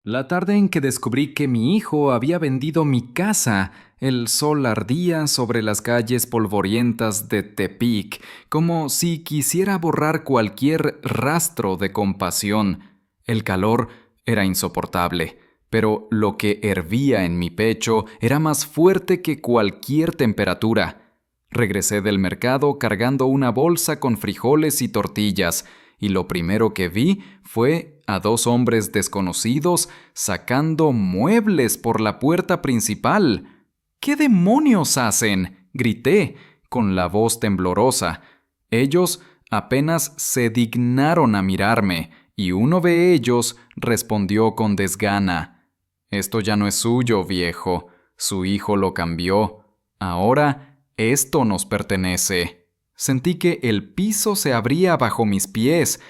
La tarde en que descubrí que mi hijo había vendido mi casa, el sol ardía sobre las calles polvorientas de Tepic, como si quisiera borrar cualquier rastro de compasión. El calor era insoportable, pero lo que hervía en mi pecho era más fuerte que cualquier temperatura. Regresé del mercado cargando una bolsa con frijoles y tortillas, y lo primero que vi fue a dos hombres desconocidos sacando muebles por la puerta principal. ¿Qué demonios hacen?, grité, con la voz temblorosa. Ellos apenas se dignaron a mirarme, y uno de ellos respondió con desgana: «Esto ya no es suyo, viejo. Su hijo lo cambió. Ahora esto nos pertenece». Sentí que el piso se abría bajo mis pies.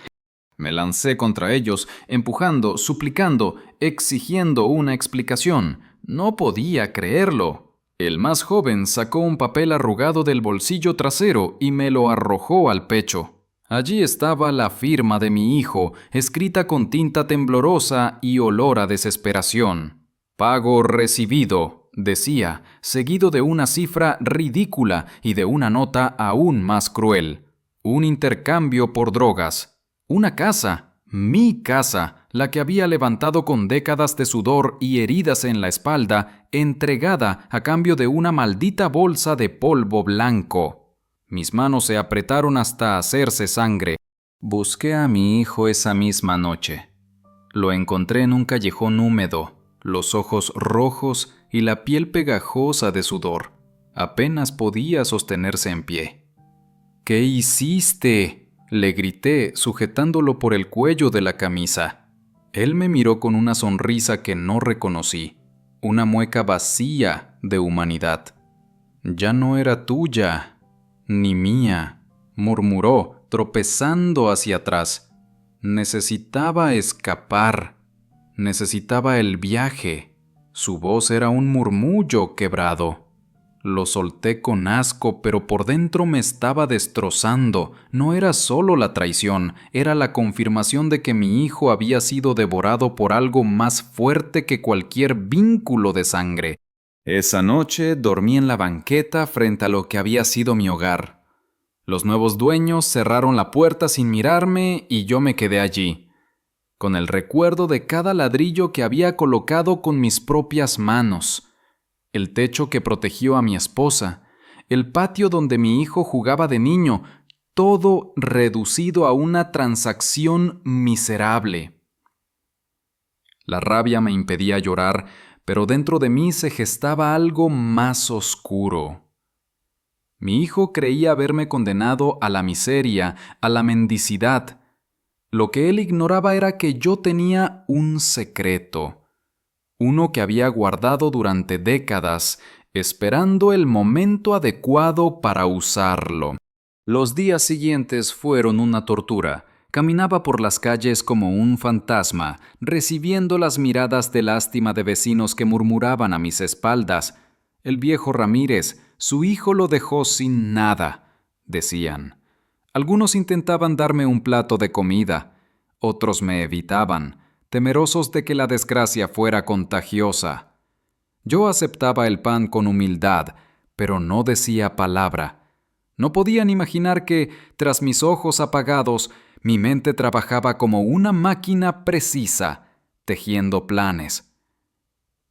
Me lancé contra ellos, empujando, suplicando, exigiendo una explicación. No podía creerlo. El más joven sacó un papel arrugado del bolsillo trasero y me lo arrojó al pecho. Allí estaba la firma de mi hijo, escrita con tinta temblorosa y olor a desesperación. «Pago recibido», decía, seguido de una cifra ridícula y de una nota aún más cruel. Un intercambio por drogas. Una casa, mi casa, la que había levantado con décadas de sudor y heridas en la espalda, entregada a cambio de una maldita bolsa de polvo blanco. Mis manos se apretaron hasta hacerse sangre. Busqué a mi hijo esa misma noche. Lo encontré en un callejón húmedo, los ojos rojos y la piel pegajosa de sudor. Apenas podía sostenerse en pie. «¿Qué hiciste?», le grité, sujetándolo por el cuello de la camisa. Él me miró con una sonrisa que no reconocí, una mueca vacía de humanidad. «Ya no era tuya, ni mía», murmuró, tropezando hacia atrás. Necesitaba escapar. Necesitaba el viaje. Su voz era un murmullo quebrado. Lo solté con asco, pero por dentro me estaba destrozando. No era solo la traición, era la confirmación de que mi hijo había sido devorado por algo más fuerte que cualquier vínculo de sangre. Esa noche dormí en la banqueta frente a lo que había sido mi hogar. Los nuevos dueños cerraron la puerta sin mirarme y yo me quedé allí, con el recuerdo de cada ladrillo que había colocado con mis propias manos, el techo que protegió a mi esposa, el patio donde mi hijo jugaba de niño, todo reducido a una transacción miserable. La rabia me impedía llorar, pero dentro de mí se gestaba algo más oscuro. Mi hijo creía haberme condenado a la miseria, a la mendicidad. Lo que él ignoraba era que yo tenía un secreto, uno que había guardado durante décadas, esperando el momento adecuado para usarlo. Los días siguientes fueron una tortura. Caminaba por las calles como un fantasma, recibiendo las miradas de lástima de vecinos que murmuraban a mis espaldas: «El viejo Ramírez, su hijo lo dejó sin nada», decían. Algunos intentaban darme un plato de comida, otros me evitaban, temerosos de que la desgracia fuera contagiosa. Yo aceptaba el pan con humildad, pero no decía palabra. No podían imaginar que, tras mis ojos apagados, mi mente trabajaba como una máquina precisa, tejiendo planes.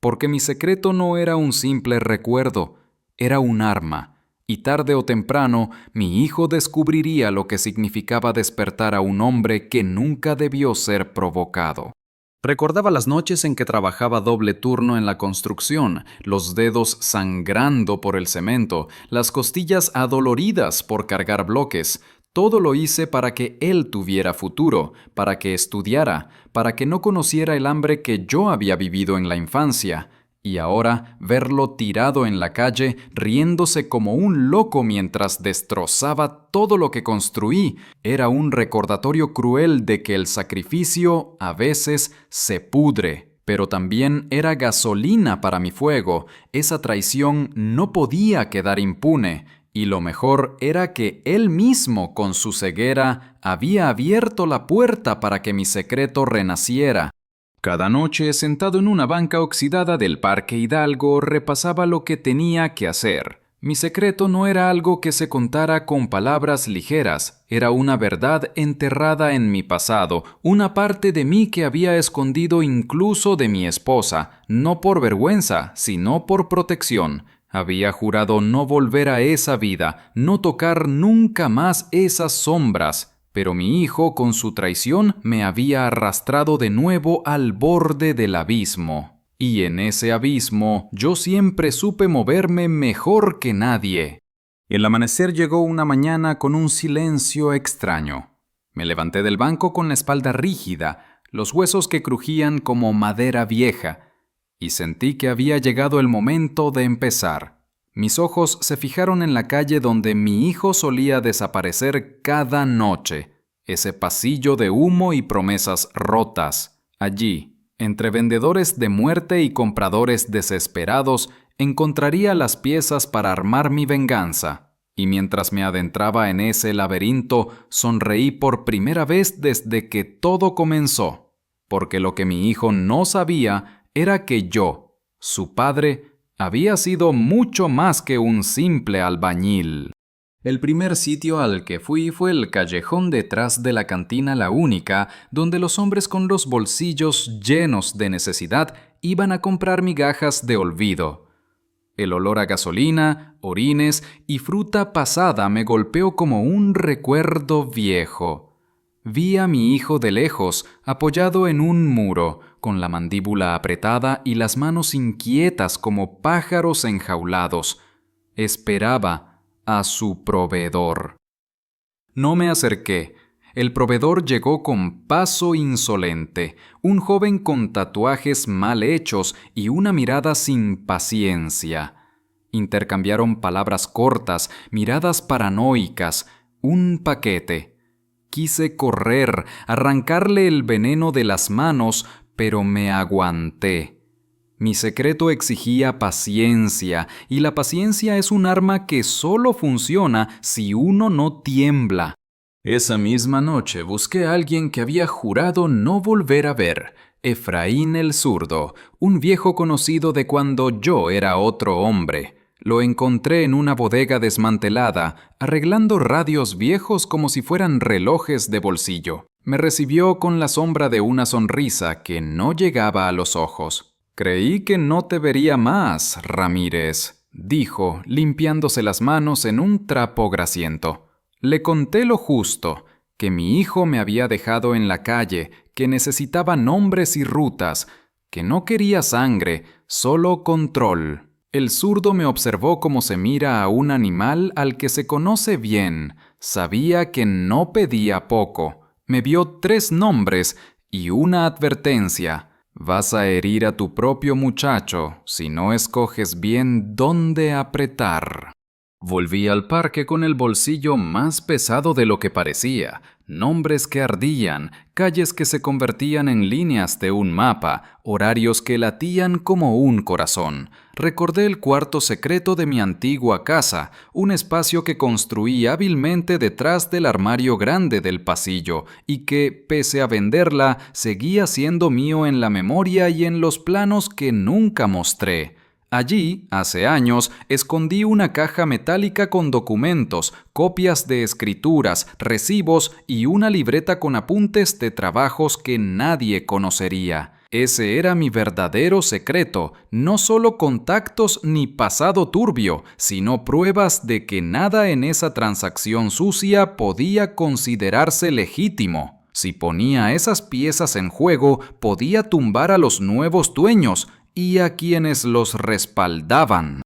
Porque mi secreto no era un simple recuerdo, era un arma, y tarde o temprano mi hijo descubriría lo que significaba despertar a un hombre que nunca debió ser provocado. Recordaba las noches en que trabajaba doble turno en la construcción, los dedos sangrando por el cemento, las costillas adoloridas por cargar bloques. Todo lo hice para que él tuviera futuro, para que estudiara, para que no conociera el hambre que yo había vivido en la infancia. Y ahora verlo tirado en la calle, riéndose como un loco mientras destrozaba todo lo que construí, era un recordatorio cruel de que el sacrificio a veces se pudre. Pero también era gasolina para mi fuego. Esa traición no podía quedar impune. Y lo mejor era que él mismo, con su ceguera, había abierto la puerta para que mi secreto renaciera. Cada noche, sentado en una banca oxidada del Parque Hidalgo, repasaba lo que tenía que hacer. Mi secreto no era algo que se contara con palabras ligeras, era una verdad enterrada en mi pasado, una parte de mí que había escondido incluso de mi esposa, no por vergüenza, sino por protección. Había jurado no volver a esa vida, no tocar nunca más esas sombras. Pero mi hijo, con su traición, me había arrastrado de nuevo al borde del abismo. Y en ese abismo yo siempre supe moverme mejor que nadie. El amanecer llegó una mañana con un silencio extraño. Me levanté del banco con la espalda rígida, los huesos que crujían como madera vieja, y sentí que había llegado el momento de empezar. Mis ojos se fijaron en la calle donde mi hijo solía desaparecer cada noche, ese pasillo de humo y promesas rotas. Allí, entre vendedores de muerte y compradores desesperados, encontraría las piezas para armar mi venganza. Y mientras me adentraba en ese laberinto, sonreí por primera vez desde que todo comenzó, porque lo que mi hijo no sabía era que yo, su padre, había sido mucho más que un simple albañil. El primer sitio al que fui fue el callejón detrás de la cantina La Única, donde los hombres con los bolsillos llenos de necesidad iban a comprar migajas de olvido. El olor a gasolina, orines y fruta pasada me golpeó como un recuerdo viejo. Vi a mi hijo de lejos, apoyado en un muro, con la mandíbula apretada y las manos inquietas como pájaros enjaulados. Esperaba a su proveedor. No me acerqué. El proveedor llegó con paso insolente, un joven con tatuajes mal hechos y una mirada sin paciencia. Intercambiaron palabras cortas, miradas paranoicas, un paquete. Quise correr, arrancarle el veneno de las manos, pero me aguanté. Mi secreto exigía paciencia, y la paciencia es un arma que solo funciona si uno no tiembla. Esa misma noche busqué a alguien que había jurado no volver a ver, Efraín el Zurdo, un viejo conocido de cuando yo era otro hombre. Lo encontré en una bodega desmantelada, arreglando radios viejos como si fueran relojes de bolsillo. Me recibió con la sombra de una sonrisa que no llegaba a los ojos. «Creí que no te vería más, Ramírez», dijo, limpiándose las manos en un trapo grasiento. Le conté lo justo, que mi hijo me había dejado en la calle, que necesitaba nombres y rutas, que no quería sangre, solo control. El zurdo me observó como se mira a un animal al que se conoce bien. Sabía que no pedía poco. Me vio 3 nombres y una advertencia. Vas a herir a tu propio muchacho si no escoges bien dónde apretar. Volví al parque con el bolsillo más pesado de lo que parecía. Nombres que ardían, calles que se convertían en líneas de un mapa, horarios que latían como un corazón. Recordé el cuarto secreto de mi antigua casa, un espacio que construí hábilmente detrás del armario grande del pasillo y que, pese a venderla, seguía siendo mío en la memoria y en los planos que nunca mostré. Allí, hace años, escondí una caja metálica con documentos, copias de escrituras, recibos y una libreta con apuntes de trabajos que nadie conocería. Ese era mi verdadero secreto, no solo contactos ni pasado turbio, sino pruebas de que nada en esa transacción sucia podía considerarse legítimo. Si ponía esas piezas en juego, podía tumbar a los nuevos dueños y a quienes los respaldaban.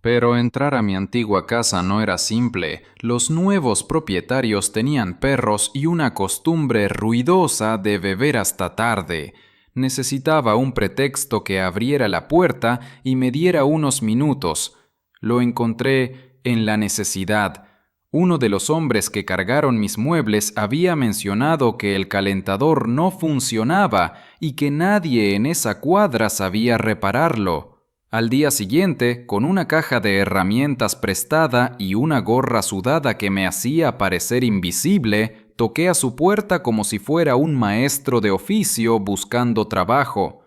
Pero entrar a mi antigua casa no era simple. Los nuevos propietarios tenían perros y una costumbre ruidosa de beber hasta tarde. Necesitaba un pretexto que abriera la puerta y me diera unos minutos. Lo encontré en la necesidad. Uno de los hombres que cargaron mis muebles había mencionado que el calentador no funcionaba y que nadie en esa cuadra sabía repararlo. Al día siguiente, con una caja de herramientas prestada y una gorra sudada que me hacía parecer invisible, toqué a su puerta como si fuera un maestro de oficio buscando trabajo.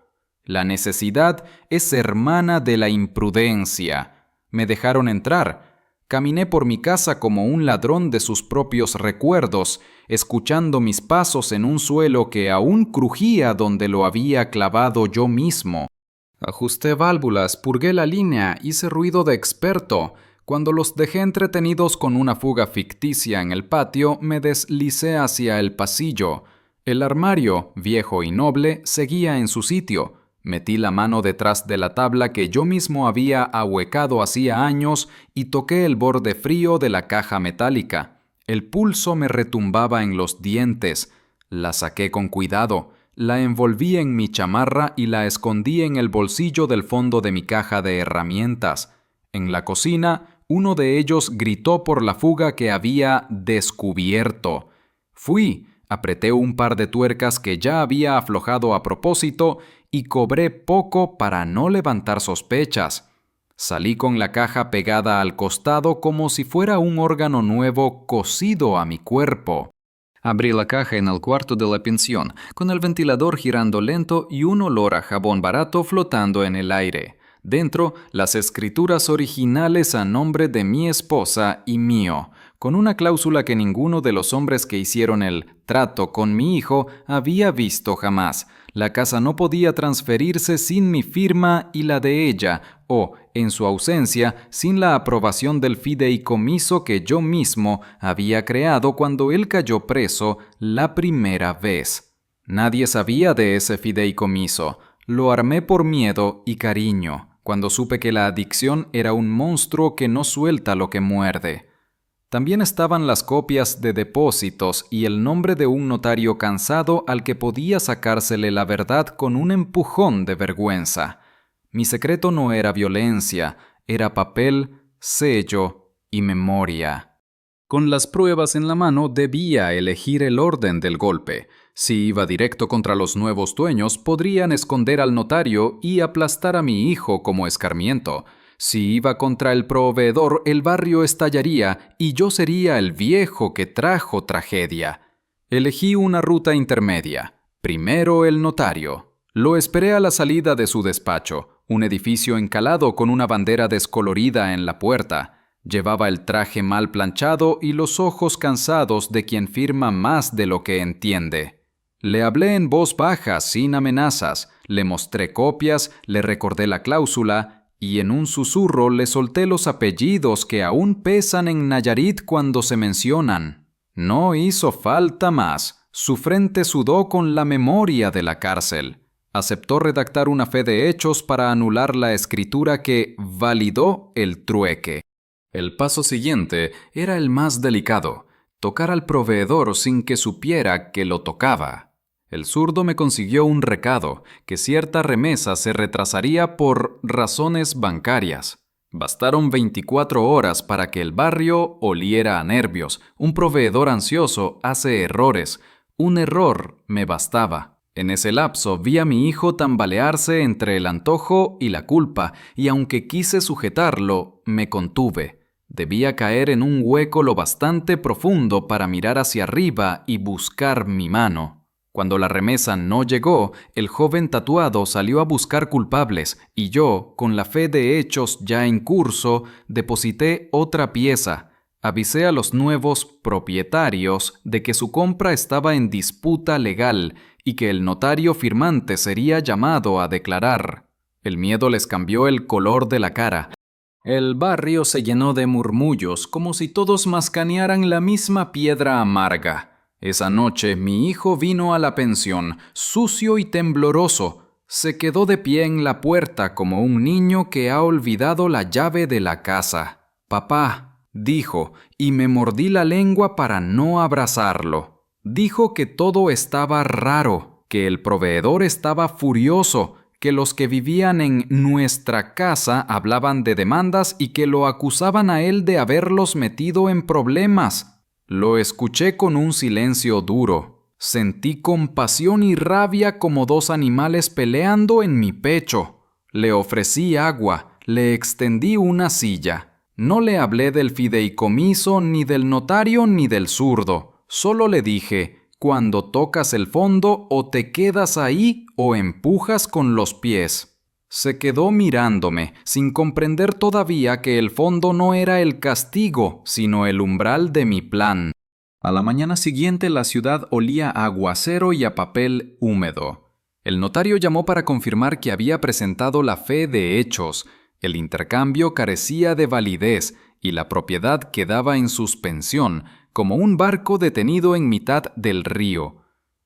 La necesidad es hermana de la imprudencia. Me dejaron entrar. Caminé por mi casa como un ladrón de sus propios recuerdos, escuchando mis pasos en un suelo que aún crujía donde lo había clavado yo mismo. Ajusté válvulas, purgué la línea, hice ruido de experto. Cuando los dejé entretenidos con una fuga ficticia en el patio, me deslicé hacia el pasillo. El armario, viejo y noble, seguía en su sitio. Metí la mano detrás de la tabla que yo mismo había ahuecado hacía años y toqué el borde frío de la caja metálica. El pulso me retumbaba en los dientes. La saqué con cuidado. La envolví en mi chamarra y la escondí en el bolsillo del fondo de mi caja de herramientas. En la cocina, uno de ellos gritó por la fuga que había descubierto. Fui, apreté un par de tuercas que ya había aflojado a propósito y cobré poco para no levantar sospechas. Salí con la caja pegada al costado como si fuera un órgano nuevo cosido a mi cuerpo. Abrí la caja en el cuarto de la pensión, con el ventilador girando lento y un olor a jabón barato flotando en el aire. Dentro, las escrituras originales a nombre de mi esposa y mío, con una cláusula que ninguno de los hombres que hicieron el trato con mi hijo había visto jamás. La casa no podía transferirse sin mi firma y la de ella, o, en su ausencia, sin la aprobación del fideicomiso que yo mismo había creado cuando él cayó preso la primera vez. Nadie sabía de ese fideicomiso. Lo armé por miedo y cariño, cuando supe que la adicción era un monstruo que no suelta lo que muerde. También estaban las copias de depósitos y el nombre de un notario cansado al que podía sacársele la verdad con un empujón de vergüenza. Mi secreto no era violencia, era papel, sello y memoria. Con las pruebas en la mano debía elegir el orden del golpe. Si iba directo contra los nuevos dueños, podrían esconder al notario y aplastar a mi hijo como escarmiento. Si iba contra el proveedor, el barrio estallaría y yo sería el viejo que trajo tragedia. Elegí una ruta intermedia. Primero el notario. Lo esperé a la salida de su despacho, un edificio encalado con una bandera descolorida en la puerta. Llevaba el traje mal planchado y los ojos cansados de quien firma más de lo que entiende. Le hablé en voz baja, sin amenazas, le mostré copias, le recordé la cláusula y en un susurro le solté los apellidos que aún pesan en Nayarit cuando se mencionan. No hizo falta más. Su frente sudó con la memoria de la cárcel. Aceptó redactar una fe de hechos para anular la escritura que validó el trueque. El paso siguiente era el más delicado: tocar al proveedor sin que supiera que lo tocaba. El zurdo me consiguió un recado, que cierta remesa se retrasaría por razones bancarias. Bastaron 24 horas para que el barrio oliera a nervios. Un proveedor ansioso hace errores. Un error me bastaba. En ese lapso vi a mi hijo tambalearse entre el antojo y la culpa, y aunque quise sujetarlo, me contuve. Debía caer en un hueco lo bastante profundo para mirar hacia arriba y buscar mi mano. Cuando la remesa no llegó, el joven tatuado salió a buscar culpables y yo, con la fe de hechos ya en curso, deposité otra pieza. Avisé a los nuevos propietarios de que su compra estaba en disputa legal y que el notario firmante sería llamado a declarar. El miedo les cambió el color de la cara. El barrio se llenó de murmullos, como si todos mascanearan la misma piedra amarga. Esa noche mi hijo vino a la pensión, sucio y tembloroso. Se quedó de pie en la puerta como un niño que ha olvidado la llave de la casa. «Papá», dijo, y me mordí la lengua para no abrazarlo. Dijo que todo estaba raro, que el proveedor estaba furioso, que los que vivían en nuestra casa hablaban de demandas y que lo acusaban a él de haberlos metido en problemas. Lo escuché con un silencio duro. Sentí compasión y rabia como dos animales peleando en mi pecho. Le ofrecí agua, le extendí una silla. No le hablé del fideicomiso, ni del notario, ni del zurdo. Solo le dije: «Cuando tocas el fondo, o te quedas ahí o empujas con los pies». Se quedó mirándome, sin comprender todavía que el fondo no era el castigo, sino el umbral de mi plan. A la mañana siguiente la ciudad olía a aguacero y a papel húmedo. El notario llamó para confirmar que había presentado la fe de hechos. El intercambio carecía de validez y la propiedad quedaba en suspensión, como un barco detenido en mitad del río.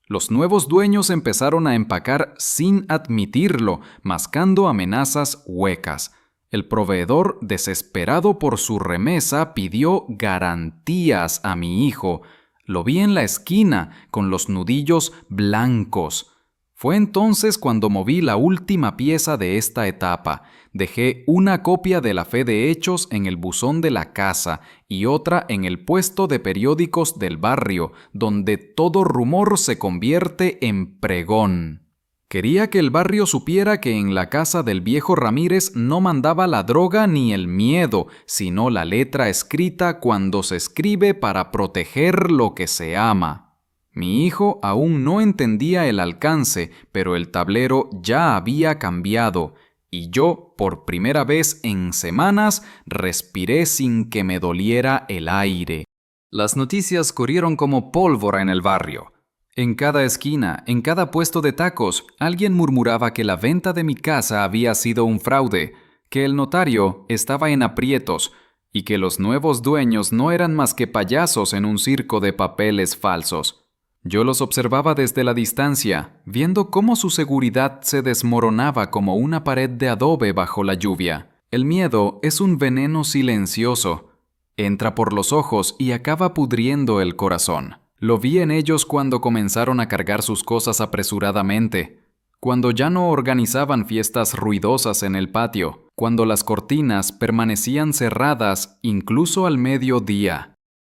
Los nuevos dueños empezaron a empacar sin admitirlo, mascando amenazas huecas. El proveedor, desesperado por su remesa, pidió garantías a mi hijo. Lo vi en la esquina, con los nudillos blancos. Fue entonces cuando moví la última pieza de esta etapa. Dejé una copia de la fe de hechos en el buzón de la casa y otra en el puesto de periódicos del barrio, donde todo rumor se convierte en pregón. Quería que el barrio supiera que en la casa del viejo Ramírez no mandaba la droga ni el miedo, sino la letra escrita cuando se escribe para proteger lo que se ama. Mi hijo aún no entendía el alcance, pero el tablero ya había cambiado, y yo, por primera vez en semanas, respiré sin que me doliera el aire. Las noticias corrieron como pólvora en el barrio. En cada esquina, en cada puesto de tacos, alguien murmuraba que la venta de mi casa había sido un fraude, que el notario estaba en aprietos y que los nuevos dueños no eran más que payasos en un circo de papeles falsos. Yo los observaba desde la distancia, viendo cómo su seguridad se desmoronaba como una pared de adobe bajo la lluvia. El miedo es un veneno silencioso. Entra por los ojos y acaba pudriendo el corazón. Lo vi en ellos cuando comenzaron a cargar sus cosas apresuradamente, cuando ya no organizaban fiestas ruidosas en el patio, cuando las cortinas permanecían cerradas incluso al mediodía.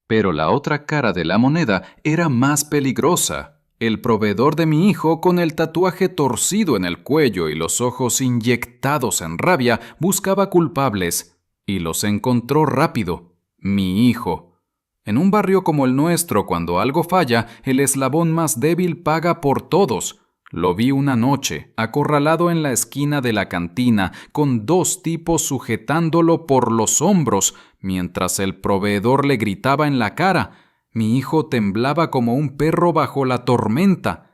Pero la otra cara de la moneda era más peligrosa. El proveedor de mi hijo, con el tatuaje torcido en el cuello y los ojos inyectados en rabia, buscaba culpables, y los encontró rápido: mi hijo. En un barrio como el nuestro, cuando algo falla, el eslabón más débil paga por todos. Lo vi una noche, acorralado en la esquina de la cantina, con dos tipos sujetándolo por los hombros, mientras el proveedor le gritaba en la cara. Mi hijo temblaba como un perro bajo la tormenta.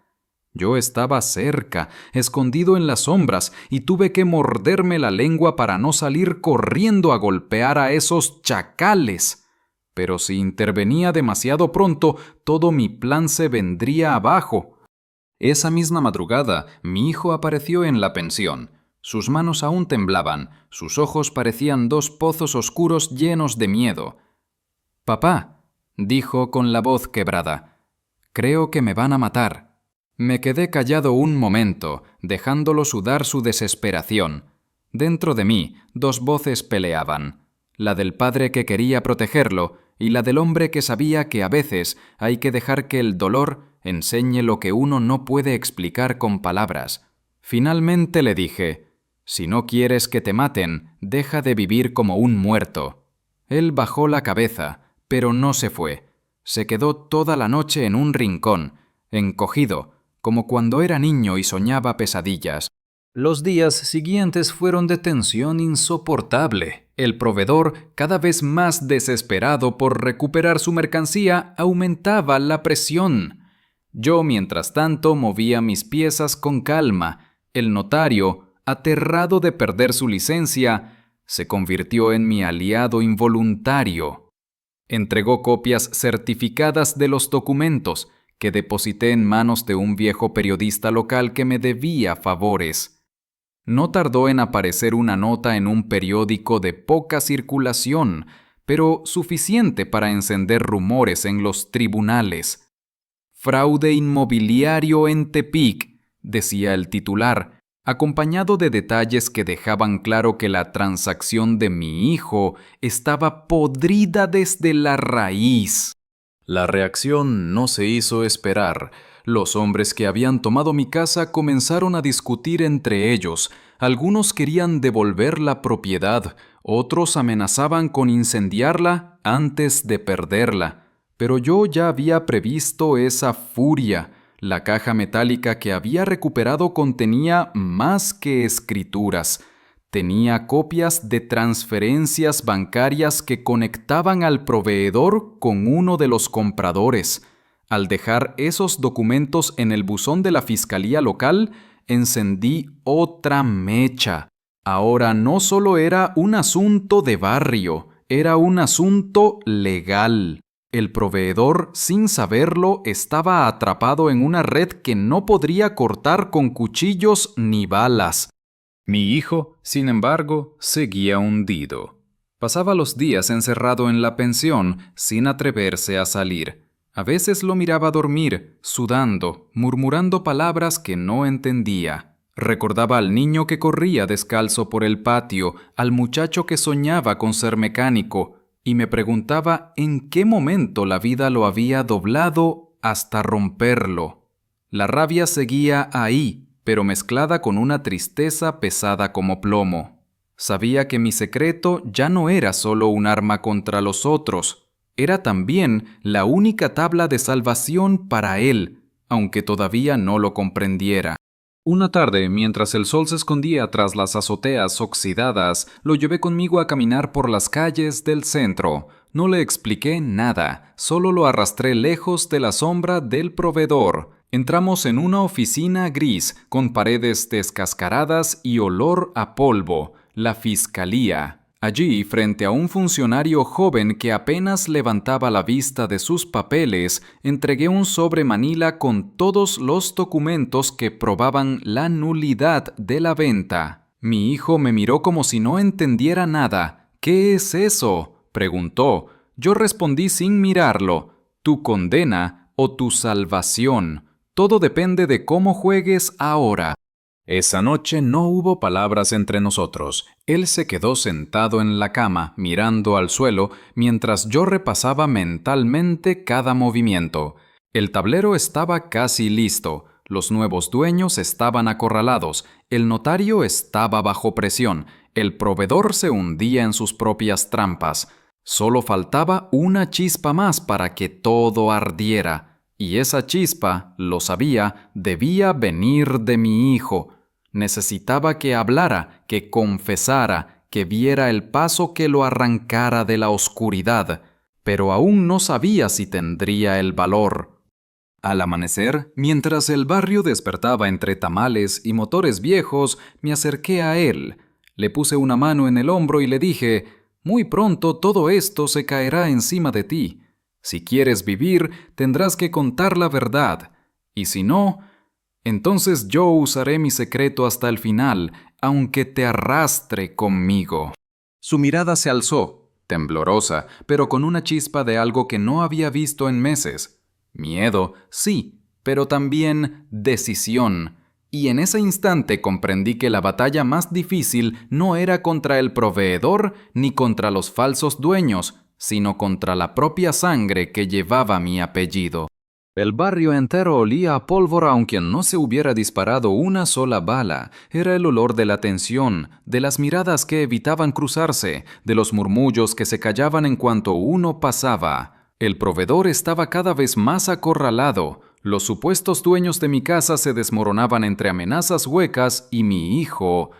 Yo estaba cerca, escondido en las sombras, y tuve que morderme la lengua para no salir corriendo a golpear a esos chacales. Pero si intervenía demasiado pronto, todo mi plan se vendría abajo. Esa misma madrugada, mi hijo apareció en la pensión. Sus manos aún temblaban, sus ojos parecían dos pozos oscuros llenos de miedo. «Papá», dijo con la voz quebrada, «creo que me van a matar». Me quedé callado un momento, dejándolo sudar su desesperación. Dentro de mí, dos voces peleaban: la del padre que quería protegerlo y la del hombre que sabía que a veces hay que dejar que el dolor enseñe lo que uno no puede explicar con palabras. Finalmente le dije: «Si no quieres que te maten, deja de vivir como un muerto». Él bajó la cabeza, pero no se fue. Se quedó toda la noche en un rincón, encogido, como cuando era niño y soñaba pesadillas. Los días siguientes fueron de tensión insoportable. El proveedor, cada vez más desesperado por recuperar su mercancía, aumentaba la presión. Yo, mientras tanto, movía mis piezas con calma. El notario, aterrado de perder su licencia, se convirtió en mi aliado involuntario. Entregó copias certificadas de los documentos que deposité en manos de un viejo periodista local que me debía favores. No tardó en aparecer una nota en un periódico de poca circulación, pero suficiente para encender rumores en los tribunales. «Fraude inmobiliario en Tepic», decía el titular, acompañado de detalles que dejaban claro que la transacción de mi hijo estaba podrida desde la raíz. La reacción no se hizo esperar. Los hombres que habían tomado mi casa comenzaron a discutir entre ellos. Algunos querían devolver la propiedad, otros amenazaban con incendiarla antes de perderla. Pero yo ya había previsto esa furia. La caja metálica que había recuperado contenía más que escrituras. Tenía copias de transferencias bancarias que conectaban al proveedor con uno de los compradores. Al dejar esos documentos en el buzón de la fiscalía local, encendí otra mecha. Ahora no solo era un asunto de barrio, era un asunto legal. El proveedor, sin saberlo, estaba atrapado en una red que no podría cortar con cuchillos ni balas. Mi hijo, sin embargo, seguía hundido. Pasaba los días encerrado en la pensión, sin atreverse a salir. A veces lo miraba dormir, sudando, murmurando palabras que no entendía. Recordaba al niño que corría descalzo por el patio, al muchacho que soñaba con ser mecánico, y me preguntaba en qué momento la vida lo había doblado hasta romperlo. La rabia seguía ahí, pero mezclada con una tristeza pesada como plomo. Sabía que mi secreto ya no era solo un arma contra los otros, era también la única tabla de salvación para él, aunque todavía no lo comprendiera. Una tarde, mientras el sol se escondía tras las azoteas oxidadas, lo llevé conmigo a caminar por las calles del centro. No le expliqué nada, solo lo arrastré lejos de la sombra del proveedor. Entramos en una oficina gris, con paredes descascaradas y olor a polvo, la fiscalía. Allí, frente a un funcionario joven que apenas levantaba la vista de sus papeles, entregué un sobre manila con todos los documentos que probaban la nulidad de la venta. Mi hijo me miró como si no entendiera nada. «¿Qué es eso?», preguntó. Yo respondí sin mirarlo. «Tu condena o tu salvación. Todo depende de cómo juegues ahora». Esa noche no hubo palabras entre nosotros. Él se quedó sentado en la cama, mirando al suelo, mientras yo repasaba mentalmente cada movimiento. El tablero estaba casi listo, los nuevos dueños estaban acorralados, el notario estaba bajo presión, el proveedor se hundía en sus propias trampas. Solo faltaba una chispa más para que todo ardiera. Y esa chispa, lo sabía, debía venir de mi hijo. Necesitaba que hablara, que confesara, que viera el paso que lo arrancara de la oscuridad, pero aún no sabía si tendría el valor. Al amanecer, mientras el barrio despertaba entre tamales y motores viejos, me acerqué a él. Le puse una mano en el hombro y le dije: «Muy pronto todo esto se caerá encima de ti. Si quieres vivir, tendrás que contar la verdad, y si no, entonces yo usaré mi secreto hasta el final, aunque te arrastre conmigo». Su mirada se alzó, temblorosa, pero con una chispa de algo que no había visto en meses. Miedo, sí, pero también decisión. Y en ese instante comprendí que la batalla más difícil no era contra el proveedor ni contra los falsos dueños, sino contra la propia sangre que llevaba mi apellido. El barrio entero olía a pólvora aunque no se hubiera disparado una sola bala. Era el olor de la tensión, de las miradas que evitaban cruzarse, de los murmullos que se callaban en cuanto uno pasaba. El proveedor estaba cada vez más acorralado. Los supuestos dueños de mi casa se desmoronaban entre amenazas huecas y mi hijo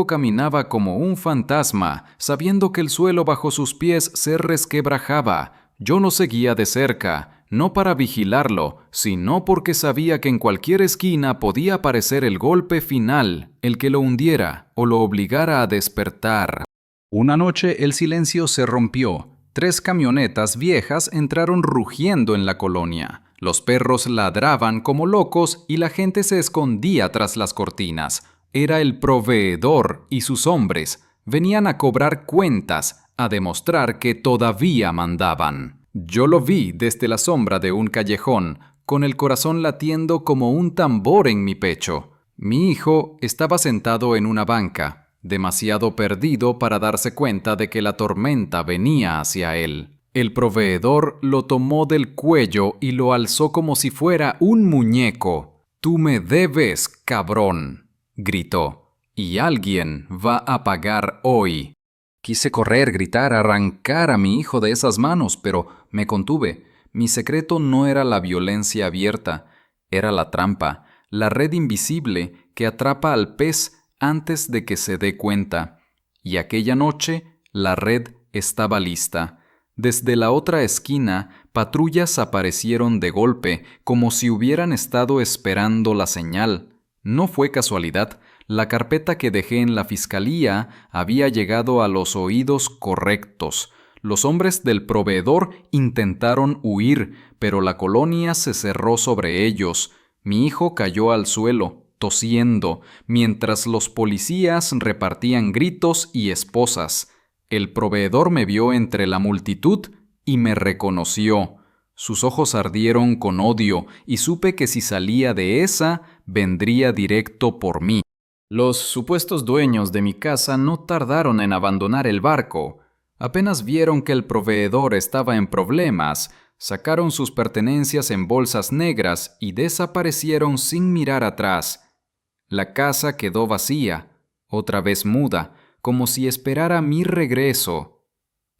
caminaba como un fantasma, sabiendo que el suelo bajo sus pies se resquebrajaba. Yo lo seguía de cerca, no para vigilarlo, sino porque sabía que en cualquier esquina podía aparecer el golpe final, el que lo hundiera o lo obligara a despertar. Una noche el silencio se rompió. 3 camionetas viejas entraron rugiendo en la colonia. Los perros ladraban como locos y la gente se escondía tras las cortinas. Era el proveedor y sus hombres. Venían a cobrar cuentas, a demostrar que todavía mandaban. Yo lo vi desde la sombra de un callejón, con el corazón latiendo como un tambor en mi pecho. Mi hijo estaba sentado en una banca, demasiado perdido para darse cuenta de que la tormenta venía hacia él. El proveedor lo tomó del cuello y lo alzó como si fuera un muñeco. «Tú me debes, cabrón», gritó, «y alguien va a pagar hoy». Quise correr, gritar, arrancar a mi hijo de esas manos, pero me contuve. Mi secreto no era la violencia abierta, era la trampa, la red invisible que atrapa al pez antes de que se dé cuenta. Y aquella noche la red estaba lista. Desde la otra esquina, patrullas aparecieron de golpe, como si hubieran estado esperando la señal. No fue casualidad. La carpeta que dejé en la fiscalía había llegado a los oídos correctos. Los hombres del proveedor intentaron huir, pero la colonia se cerró sobre ellos. Mi hijo cayó al suelo, tosiendo, mientras los policías repartían gritos y esposas. El proveedor me vio entre la multitud y me reconoció. Sus ojos ardieron con odio y supe que si salía de esa, vendría directo por mí. Los supuestos dueños de mi casa no tardaron en abandonar el barco. Apenas vieron que el proveedor estaba en problemas, sacaron sus pertenencias en bolsas negras y desaparecieron sin mirar atrás. La casa quedó vacía, otra vez muda, como si esperara mi regreso.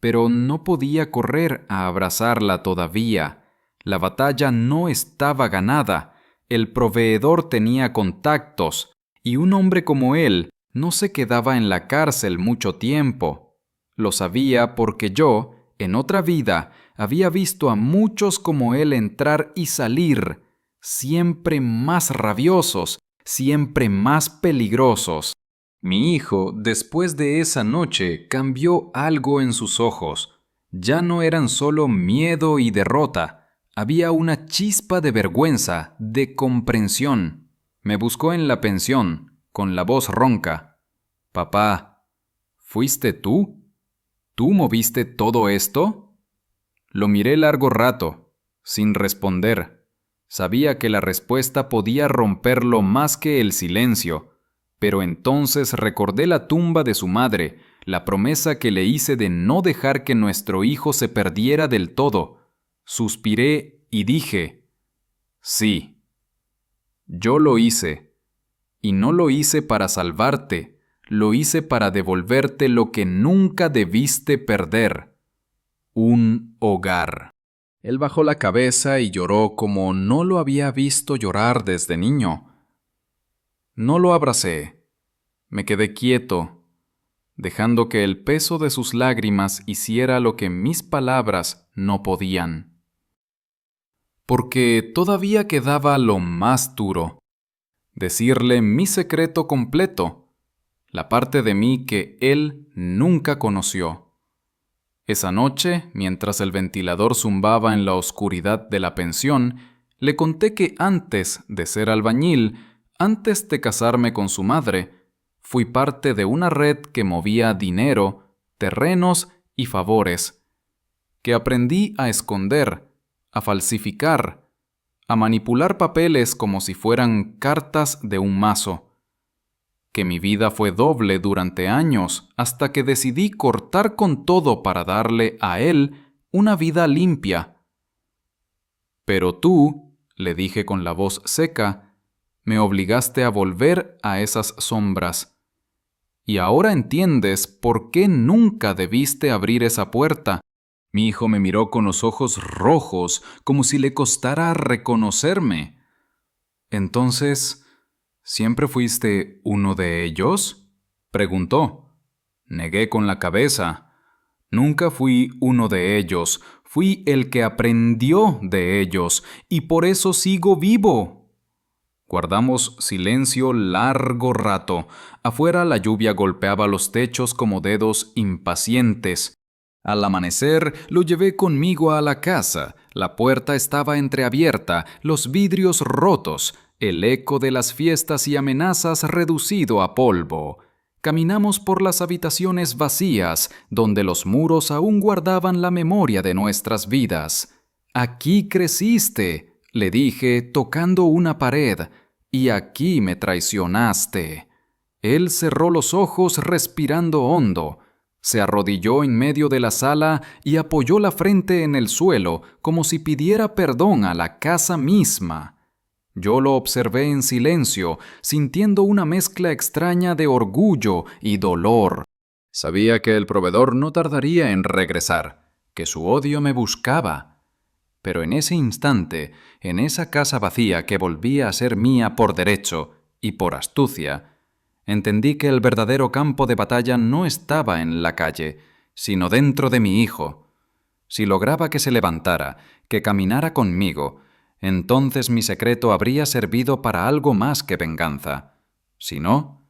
Pero no podía correr a abrazarla todavía. La batalla no estaba ganada. El proveedor tenía contactos, y un hombre como él no se quedaba en la cárcel mucho tiempo. Lo sabía porque yo, en otra vida, había visto a muchos como él entrar y salir, siempre más rabiosos, siempre más peligrosos. Mi hijo, después de esa noche, cambió algo en sus ojos. Ya no eran solo miedo y derrota. Había una chispa de vergüenza, de comprensión. Me buscó en la pensión, con la voz ronca. «Papá, ¿fuiste tú? ¿Tú moviste todo esto?» Lo miré largo rato, sin responder. Sabía que la respuesta podía romperlo más que el silencio. Pero entonces recordé la tumba de su madre, la promesa que le hice de no dejar que nuestro hijo se perdiera del todo. Suspiré y dije, «Sí, yo lo hice. Y no lo hice para salvarte, lo hice para devolverte lo que nunca debiste perder. Un hogar». Él bajó la cabeza y lloró como no lo había visto llorar desde niño. No lo abracé. Me quedé quieto, dejando que el peso de sus lágrimas hiciera lo que mis palabras no podían. Porque todavía quedaba lo más duro, decirle mi secreto completo, la parte de mí que él nunca conoció. Esa noche, mientras el ventilador zumbaba en la oscuridad de la pensión, le conté que antes de ser albañil, antes de casarme con su madre, fui parte de una red que movía dinero, terrenos y favores, que aprendí a esconder, a falsificar, a manipular papeles como si fueran cartas de un mazo, que mi vida fue doble durante años hasta que decidí cortar con todo para darle a él una vida limpia. Pero tú, le dije con la voz seca, me obligaste a volver a esas sombras. Y ahora entiendes por qué nunca debiste abrir esa puerta. Mi hijo me miró con los ojos rojos, como si le costara reconocerme. Entonces, ¿siempre fuiste uno de ellos?, preguntó. Negué con la cabeza. Nunca fui uno de ellos. Fui el que aprendió de ellos, y por eso sigo vivo. Guardamos silencio largo rato. Afuera la lluvia golpeaba los techos como dedos impacientes. Al amanecer lo llevé conmigo a la casa. La puerta estaba entreabierta, los vidrios rotos, el eco de las fiestas y amenazas reducido a polvo. Caminamos por las habitaciones vacías, donde los muros aún guardaban la memoria de nuestras vidas. «Aquí creciste», le dije, tocando una pared, «y aquí me traicionaste». Él cerró los ojos respirando hondo. Se arrodilló en medio de la sala y apoyó la frente en el suelo, como si pidiera perdón a la casa misma. Yo lo observé en silencio, sintiendo una mezcla extraña de orgullo y dolor. Sabía que el proveedor no tardaría en regresar, que su odio me buscaba. Pero en ese instante, en esa casa vacía que volvía a ser mía por derecho y por astucia, entendí que el verdadero campo de batalla no estaba en la calle, sino dentro de mi hijo. Si lograba que se levantara, que caminara conmigo, entonces mi secreto habría servido para algo más que venganza. Si no,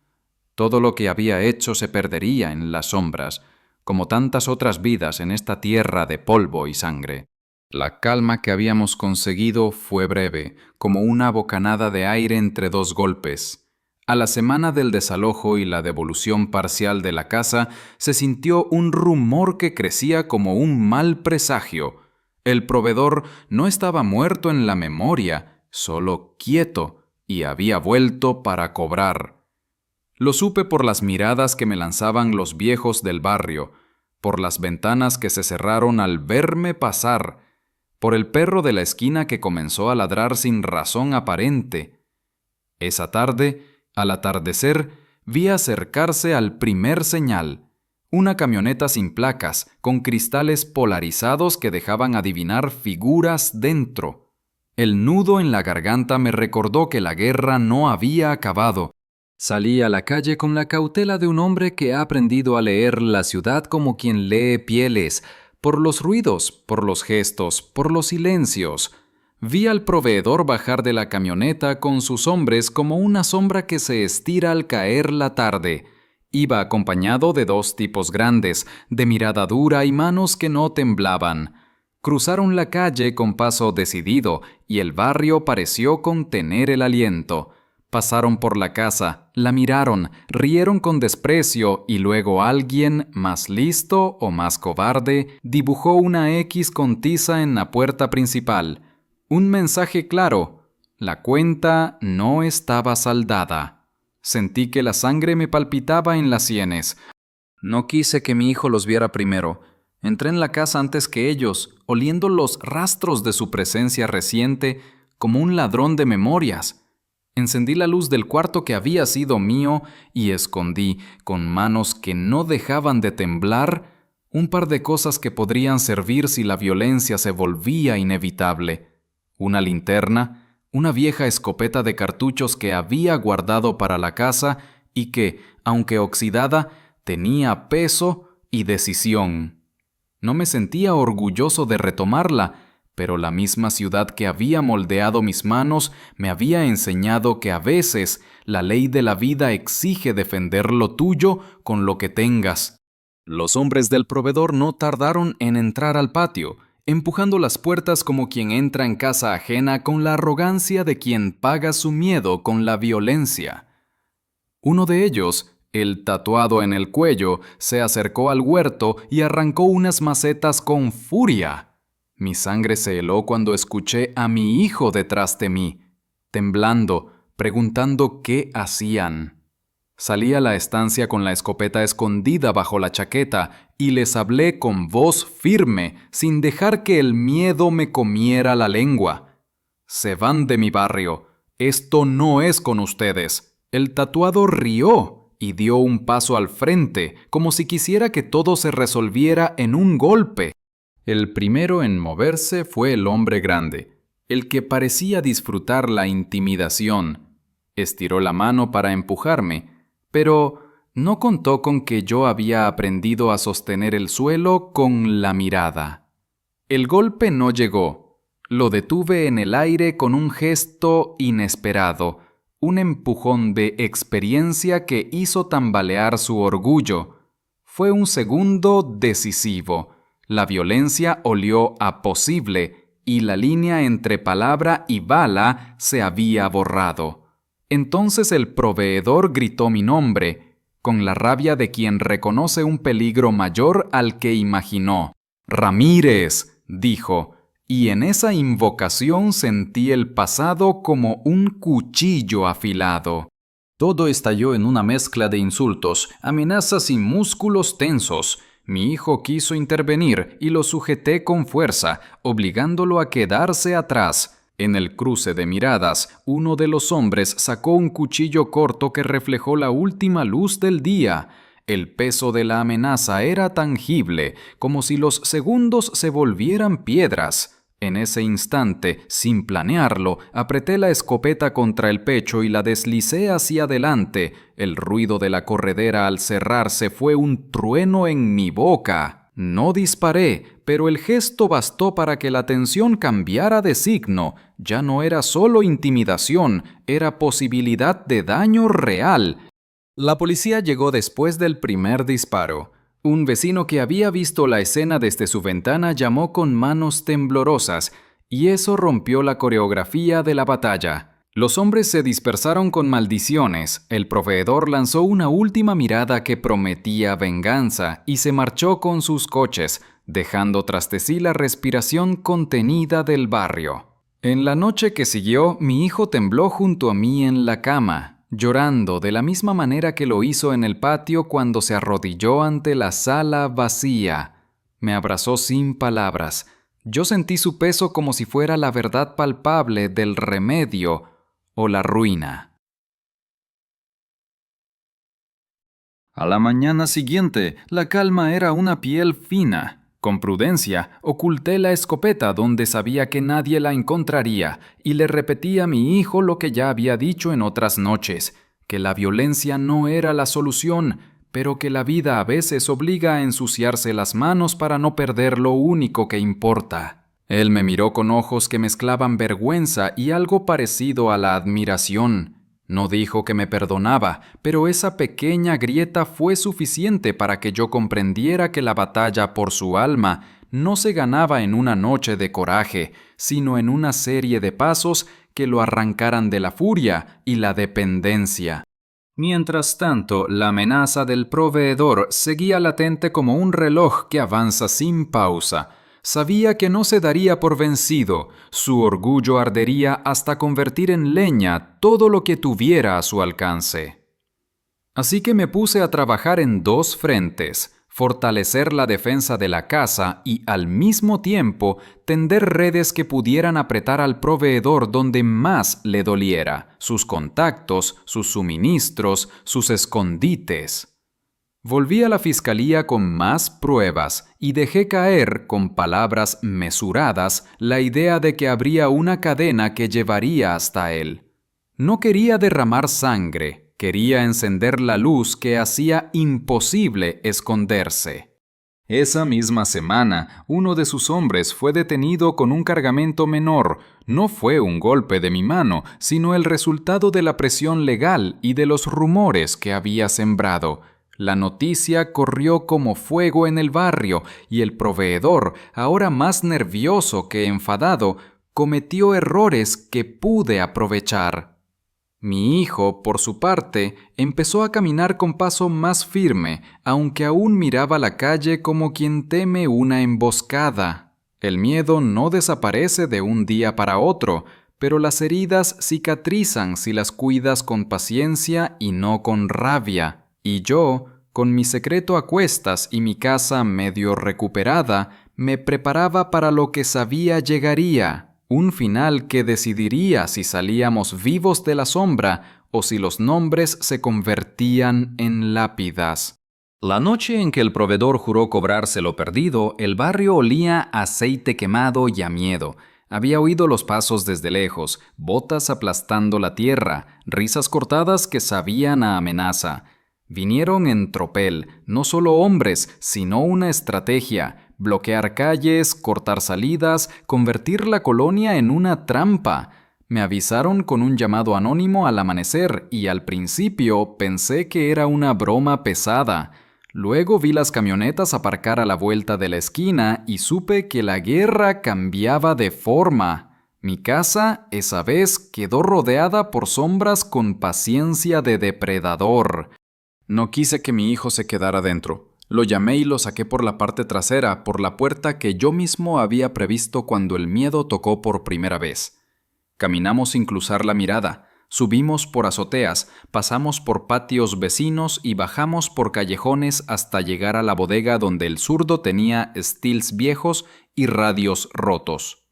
todo lo que había hecho se perdería en las sombras, como tantas otras vidas en esta tierra de polvo y sangre. La calma que habíamos conseguido fue breve, como una bocanada de aire entre dos golpes. A la semana del desalojo y la devolución parcial de la casa, se sintió un rumor que crecía como un mal presagio. El proveedor no estaba muerto en la memoria, solo quieto, y había vuelto para cobrar. Lo supe por las miradas que me lanzaban los viejos del barrio, por las ventanas que se cerraron al verme pasar, por el perro de la esquina que comenzó a ladrar sin razón aparente. Esa tarde, al atardecer, vi acercarse al primer señal, una camioneta sin placas, con cristales polarizados que dejaban adivinar figuras dentro. El nudo en la garganta me recordó que la guerra no había acabado. Salí a la calle con la cautela de un hombre que ha aprendido a leer la ciudad como quien lee pieles, por los ruidos, por los gestos, por los silencios. Vi al proveedor bajar de la camioneta con sus hombres como una sombra que se estira al caer la tarde. Iba acompañado de dos tipos grandes, de mirada dura y manos que no temblaban. Cruzaron la calle con paso decidido y el barrio pareció contener el aliento. Pasaron por la casa, la miraron, rieron con desprecio y luego alguien, más listo o más cobarde, dibujó una X con tiza en la puerta principal. Un mensaje claro: la cuenta no estaba saldada. Sentí que la sangre me palpitaba en las sienes. No quise que mi hijo los viera primero. Entré en la casa antes que ellos, oliendo los rastros de su presencia reciente como un ladrón de memorias. Encendí la luz del cuarto que había sido mío y escondí, con manos que no dejaban de temblar, un par de cosas que podrían servir si la violencia se volvía inevitable. Una linterna, una vieja escopeta de cartuchos que había guardado para la caza y que, aunque oxidada, tenía peso y decisión. No me sentía orgulloso de retomarla, pero la misma ciudad que había moldeado mis manos me había enseñado que a veces la ley de la vida exige defender lo tuyo con lo que tengas. Los hombres del proveedor no tardaron en entrar al patio, empujando las puertas como quien entra en casa ajena con la arrogancia de quien paga su miedo con la violencia. Uno de ellos, el tatuado en el cuello, se acercó al huerto y arrancó unas macetas con furia. Mi sangre se heló cuando escuché a mi hijo detrás de mí, temblando, preguntando qué hacían. Salí a la estancia con la escopeta escondida bajo la chaqueta y les hablé con voz firme, sin dejar que el miedo me comiera la lengua. Se van de mi barrio. Esto no es con ustedes. El tatuado rió y dio un paso al frente, como si quisiera que todo se resolviera en un golpe. El primero en moverse fue el hombre grande, el que parecía disfrutar la intimidación. Estiró la mano para empujarme, pero no contó con que yo había aprendido a sostener el suelo con la mirada. El golpe no llegó. Lo detuve en el aire con un gesto inesperado, un empujón de experiencia que hizo tambalear su orgullo. Fue un segundo decisivo. La violencia olió a posible y la línea entre palabra y bala se había borrado. Entonces el proveedor gritó mi nombre, con la rabia de quien reconoce un peligro mayor al que imaginó. «Ramírez», dijo, y en esa invocación sentí el pasado como un cuchillo afilado. Todo estalló en una mezcla de insultos, amenazas y músculos tensos. Mi hijo quiso intervenir y lo sujeté con fuerza, obligándolo a quedarse atrás. En el cruce de miradas, uno de los hombres sacó un cuchillo corto que reflejó la última luz del día. El peso de la amenaza era tangible, como si los segundos se volvieran piedras. En ese instante, sin planearlo, apreté la escopeta contra el pecho y la deslicé hacia adelante. El ruido de la corredera al cerrarse fue un trueno en mi boca. No disparé, pero el gesto bastó para que la tensión cambiara de signo. Ya no era solo intimidación, era posibilidad de daño real. La policía llegó después del primer disparo. Un vecino que había visto la escena desde su ventana llamó con manos temblorosas, y eso rompió la coreografía de la batalla. Los hombres se dispersaron con maldiciones, el proveedor lanzó una última mirada que prometía venganza y se marchó con sus coches, dejando tras de sí la respiración contenida del barrio. En la noche que siguió, mi hijo tembló junto a mí en la cama, llorando de la misma manera que lo hizo en el patio cuando se arrodilló ante la sala vacía. Me abrazó sin palabras. Yo sentí su peso como si fuera la verdad palpable del remedio o la ruina. A la mañana siguiente, la calma era una piel fina. Con prudencia, oculté la escopeta donde sabía que nadie la encontraría y le repetí a mi hijo lo que ya había dicho en otras noches, que la violencia no era la solución, pero que la vida a veces obliga a ensuciarse las manos para no perder lo único que importa. Él me miró con ojos que mezclaban vergüenza y algo parecido a la admiración. No dijo que me perdonaba, pero esa pequeña grieta fue suficiente para que yo comprendiera que la batalla por su alma no se ganaba en una noche de coraje, sino en una serie de pasos que lo arrancaran de la furia y la dependencia. Mientras tanto, la amenaza del proveedor seguía latente como un reloj que avanza sin pausa. Sabía que no se daría por vencido, su orgullo ardería hasta convertir en leña todo lo que tuviera a su alcance. Así que me puse a trabajar en dos frentes, fortalecer la defensa de la casa y, al mismo tiempo, tender redes que pudieran apretar al proveedor donde más le doliera, sus contactos, sus suministros, sus escondites. Volví a la fiscalía con más pruebas y dejé caer, con palabras mesuradas, la idea de que habría una cadena que llevaría hasta él. No quería derramar sangre, quería encender la luz que hacía imposible esconderse. Esa misma semana, uno de sus hombres fue detenido con un cargamento menor. No fue un golpe de mi mano, sino el resultado de la presión legal y de los rumores que había sembrado. La noticia corrió como fuego en el barrio y el proveedor, ahora más nervioso que enfadado, cometió errores que pude aprovechar. Mi hijo, por su parte, empezó a caminar con paso más firme, aunque aún miraba la calle como quien teme una emboscada. El miedo no desaparece de un día para otro, pero las heridas cicatrizan si las cuidas con paciencia y no con rabia. Y yo, con mi secreto a cuestas y mi casa medio recuperada, me preparaba para lo que sabía llegaría, un final que decidiría si salíamos vivos de la sombra o si los nombres se convertían en lápidas. La noche en que el proveedor juró cobrarse lo perdido, el barrio olía a aceite quemado y a miedo. Había oído los pasos desde lejos, botas aplastando la tierra, risas cortadas que sabían a amenaza. Vinieron en tropel, no solo hombres, sino una estrategia: bloquear calles, cortar salidas, convertir la colonia en una trampa. Me avisaron con un llamado anónimo al amanecer y al principio pensé que era una broma pesada. Luego vi las camionetas aparcar a la vuelta de la esquina y supe que la guerra cambiaba de forma. Mi casa, esa vez, quedó rodeada por sombras con paciencia de depredador. No quise que mi hijo se quedara dentro. Lo llamé y lo saqué por la parte trasera, por la puerta que yo mismo había previsto cuando el miedo tocó por primera vez. Caminamos sin cruzar la mirada, subimos por azoteas, pasamos por patios vecinos y bajamos por callejones hasta llegar a la bodega donde el zurdo tenía Steels viejos y radios rotos.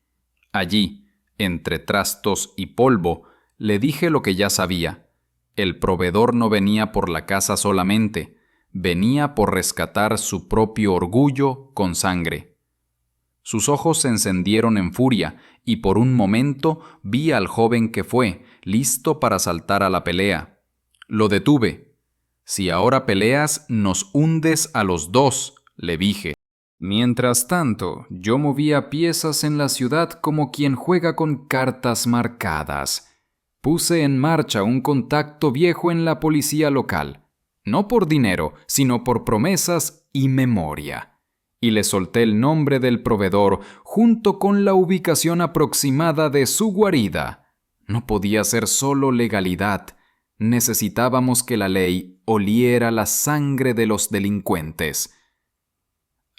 Allí, entre trastos y polvo, le dije lo que ya sabía. El proveedor no venía por la casa solamente, venía por rescatar su propio orgullo con sangre. Sus ojos se encendieron en furia, y por un momento vi al joven que fue, listo para saltar a la pelea. Lo detuve. «Si ahora peleas, nos hundes a los dos», le dije. Mientras tanto, yo movía piezas en la ciudad como quien juega con cartas marcadas. Puse en marcha un contacto viejo en la policía local, no por dinero, sino por promesas y memoria. Y le solté el nombre del proveedor junto con la ubicación aproximada de su guarida. No podía ser solo legalidad. Necesitábamos que la ley oliera la sangre de los delincuentes.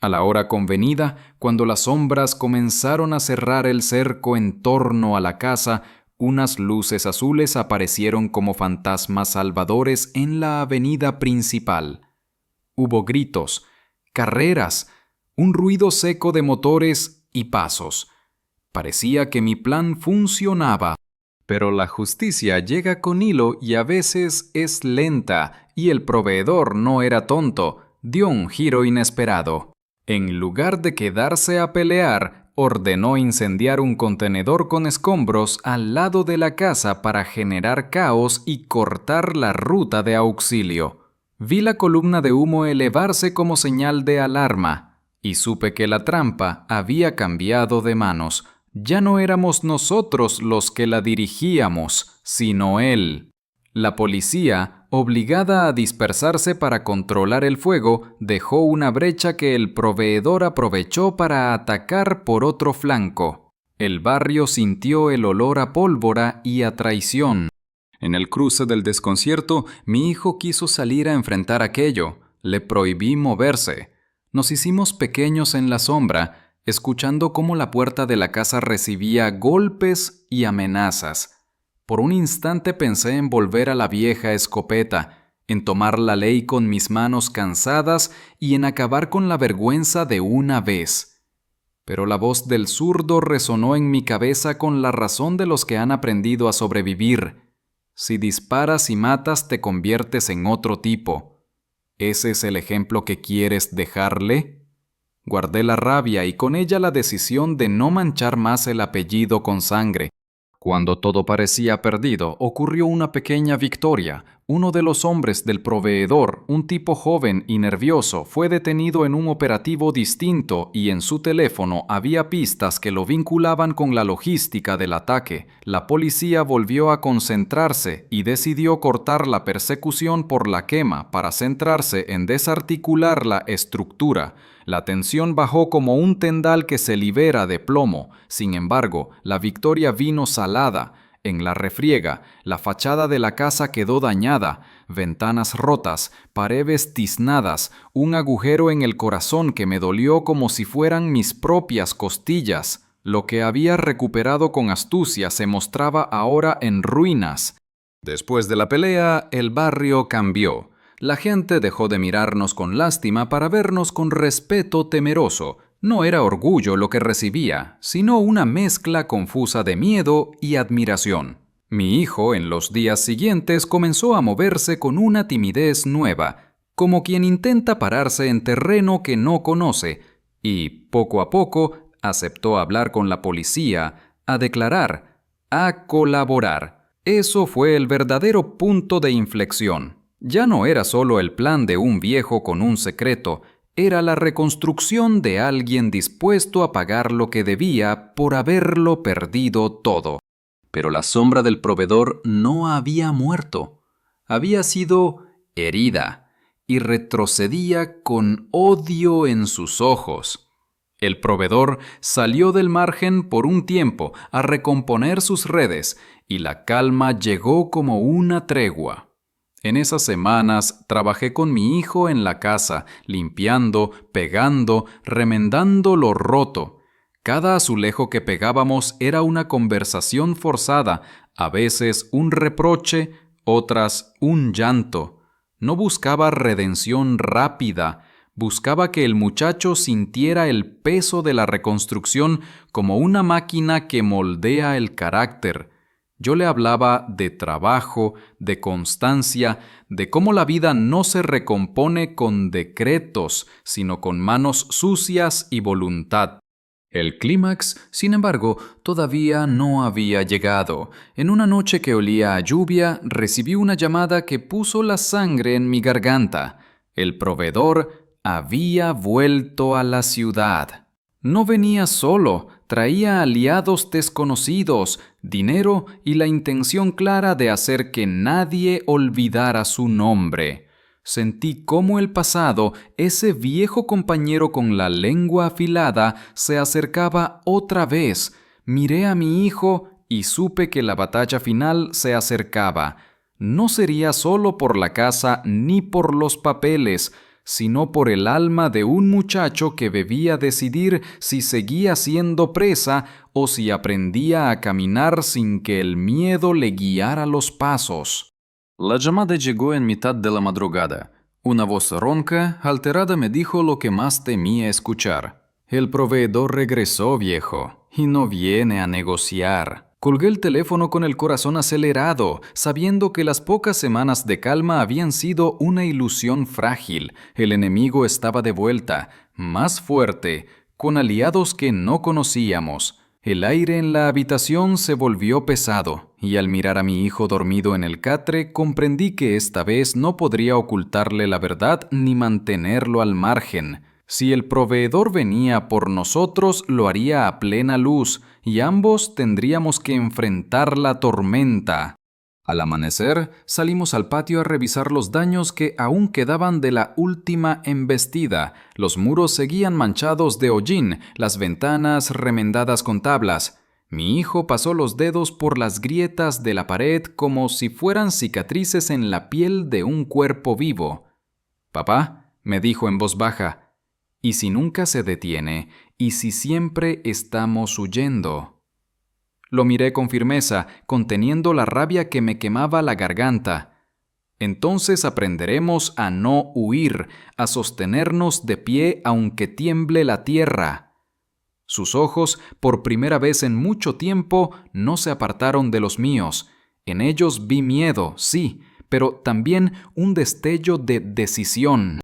A la hora convenida, cuando las sombras comenzaron a cerrar el cerco en torno a la casa, unas luces azules aparecieron como fantasmas salvadores en la avenida principal. Hubo gritos, carreras, un ruido seco de motores y pasos. Parecía que mi plan funcionaba. Pero la justicia llega con hilo y a veces es lenta, y el proveedor no era tonto, dio un giro inesperado. En lugar de quedarse a pelear, ordenó incendiar un contenedor con escombros al lado de la casa para generar caos y cortar la ruta de auxilio. Vi la columna de humo elevarse como señal de alarma, y supe que la trampa había cambiado de manos. Ya no éramos nosotros los que la dirigíamos, sino él. La policía, obligada a dispersarse para controlar el fuego, dejó una brecha que el proveedor aprovechó para atacar por otro flanco. El barrio sintió el olor a pólvora y a traición. En el cruce del desconcierto, mi hijo quiso salir a enfrentar aquello. Le prohibí moverse. Nos hicimos pequeños en la sombra, escuchando cómo la puerta de la casa recibía golpes y amenazas. Por un instante pensé en volver a la vieja escopeta, en tomar la ley con mis manos cansadas y en acabar con la vergüenza de una vez. Pero la voz del zurdo resonó en mi cabeza con la razón de los que han aprendido a sobrevivir. Si disparas y matas, te conviertes en otro tipo. ¿Ese es el ejemplo que quieres dejarle? Guardé la rabia y con ella la decisión de no manchar más el apellido con sangre. Cuando todo parecía perdido, ocurrió una pequeña victoria. Uno de los hombres del proveedor, un tipo joven y nervioso, fue detenido en un operativo distinto y en su teléfono había pistas que lo vinculaban con la logística del ataque. La policía volvió a concentrarse y decidió cortar la persecución por la quema para centrarse en desarticular la estructura. La tensión bajó como un tendal que se libera de plomo. Sin embargo, la victoria vino salada. En la refriega, la fachada de la casa quedó dañada, ventanas rotas, paredes tiznadas, un agujero en el corazón que me dolió como si fueran mis propias costillas. Lo que había recuperado con astucia se mostraba ahora en ruinas. Después de la pelea, el barrio cambió. La gente dejó de mirarnos con lástima para vernos con respeto temeroso. No era orgullo lo que recibía, sino una mezcla confusa de miedo y admiración. Mi hijo en los días siguientes comenzó a moverse con una timidez nueva, como quien intenta pararse en terreno que no conoce, y poco a poco aceptó hablar con la policía, a declarar, a colaborar. Eso fue el verdadero punto de inflexión. Ya no era solo el plan de un viejo con un secreto, era la reconstrucción de alguien dispuesto a pagar lo que debía por haberlo perdido todo. Pero la sombra del proveedor no había muerto. Había sido herida y retrocedía con odio en sus ojos. El proveedor salió del margen por un tiempo a recomponer sus redes y la calma llegó como una tregua. En esas semanas trabajé con mi hijo en la casa, limpiando, pegando, remendando lo roto. Cada azulejo que pegábamos era una conversación forzada, a veces un reproche, otras un llanto. No buscaba redención rápida, buscaba que el muchacho sintiera el peso de la reconstrucción como una máquina que moldea el carácter. Yo le hablaba de trabajo, de constancia, de cómo la vida no se recompone con decretos, sino con manos sucias y voluntad. El clímax, sin embargo, todavía no había llegado. En una noche que olía a lluvia, recibí una llamada que puso la sangre en mi garganta. El proveedor había vuelto a la ciudad. No venía solo, traía aliados desconocidos, dinero y la intención clara de hacer que nadie olvidara su nombre. Sentí cómo el pasado, ese viejo compañero con la lengua afilada, se acercaba otra vez. Miré a mi hijo y supe que la batalla final se acercaba. No sería solo por la casa ni por los papeles, sino por el alma de un muchacho que debía decidir si seguía siendo presa o si aprendía a caminar sin que el miedo le guiara los pasos. La llamada llegó en mitad de la madrugada. Una voz ronca, alterada, me dijo lo que más temía escuchar. El proveedor regresó, viejo, y no viene a negociar. Colgué el teléfono con el corazón acelerado, sabiendo que las pocas semanas de calma habían sido una ilusión frágil. El enemigo estaba de vuelta, más fuerte, con aliados que no conocíamos. El aire en la habitación se volvió pesado, y al mirar a mi hijo dormido en el catre, comprendí que esta vez no podría ocultarle la verdad ni mantenerlo al margen. Si el proveedor venía por nosotros, lo haría a plena luz, y ambos tendríamos que enfrentar la tormenta. Al amanecer, salimos al patio a revisar los daños que aún quedaban de la última embestida. Los muros seguían manchados de hollín, las ventanas remendadas con tablas. Mi hijo pasó los dedos por las grietas de la pared como si fueran cicatrices en la piel de un cuerpo vivo. «Papá», me dijo en voz baja, «¿y si nunca se detiene? ¿Y si siempre estamos huyendo?» Lo miré con firmeza, conteniendo la rabia que me quemaba la garganta. Entonces aprenderemos a no huir, a sostenernos de pie aunque tiemble la tierra. Sus ojos, por primera vez en mucho tiempo, no se apartaron de los míos. En ellos vi miedo, sí, pero también un destello de decisión.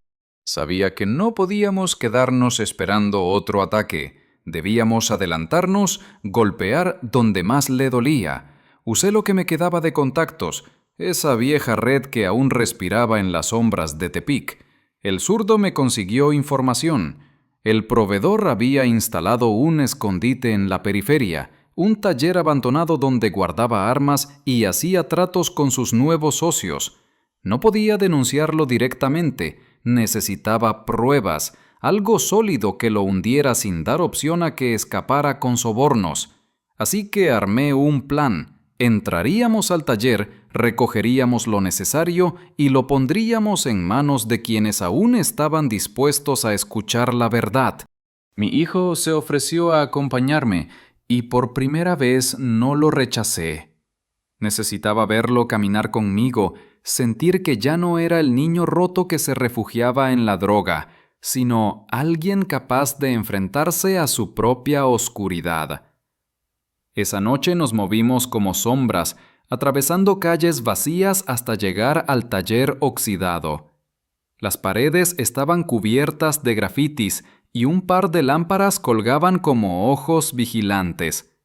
Sabía que no podíamos quedarnos esperando otro ataque. Debíamos adelantarnos, golpear donde más le dolía. Usé lo que me quedaba de contactos, esa vieja red que aún respiraba en las sombras de Tepic. El zurdo me consiguió información. El proveedor había instalado un escondite en la periferia, un taller abandonado donde guardaba armas y hacía tratos con sus nuevos socios. No podía denunciarlo directamente, necesitaba pruebas, algo sólido que lo hundiera sin dar opción a que escapara con sobornos. Así que armé un plan. Entraríamos al taller, recogeríamos lo necesario y lo pondríamos en manos de quienes aún estaban dispuestos a escuchar la verdad. Mi hijo se ofreció a acompañarme y por primera vez no lo rechacé. Necesitaba verlo caminar conmigo, sentir que ya no era el niño roto que se refugiaba en la droga, sino alguien capaz de enfrentarse a su propia oscuridad. Esa noche nos movimos como sombras, atravesando calles vacías hasta llegar al taller oxidado. Las paredes estaban cubiertas de grafitis y un par de lámparas colgaban como ojos vigilantes.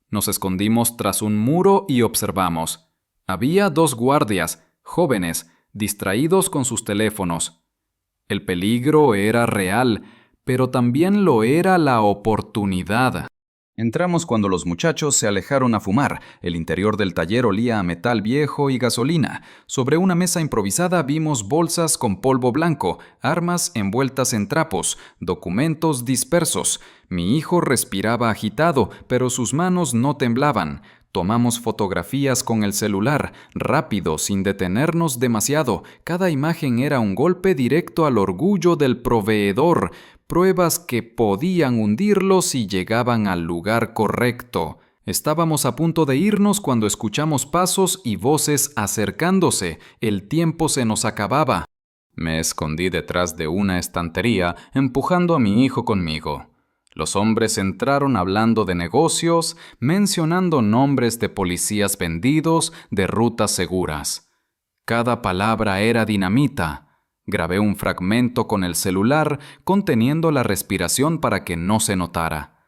Nos escondimos tras un muro y observamos. Había 2 guardias, jóvenes, distraídos con sus teléfonos. El peligro era real, pero también lo era la oportunidad. Entramos cuando los muchachos se alejaron a fumar. El interior del taller olía a metal viejo y gasolina. Sobre una mesa improvisada vimos bolsas con polvo blanco, armas envueltas en trapos, documentos dispersos. Mi hijo respiraba agitado, pero sus manos no temblaban. Tomamos fotografías con el celular, rápido, sin detenernos demasiado. Cada imagen era un golpe directo al orgullo del proveedor, pruebas que podían hundirlo si llegaban al lugar correcto. Estábamos a punto de irnos cuando escuchamos pasos y voces acercándose. El tiempo se nos acababa. Me escondí detrás de una estantería, empujando a mi hijo conmigo. Los hombres entraron hablando de negocios, mencionando nombres de policías vendidos, de rutas seguras. Cada palabra era dinamita. Grabé un fragmento con el celular, conteniendo la respiración para que no se notara.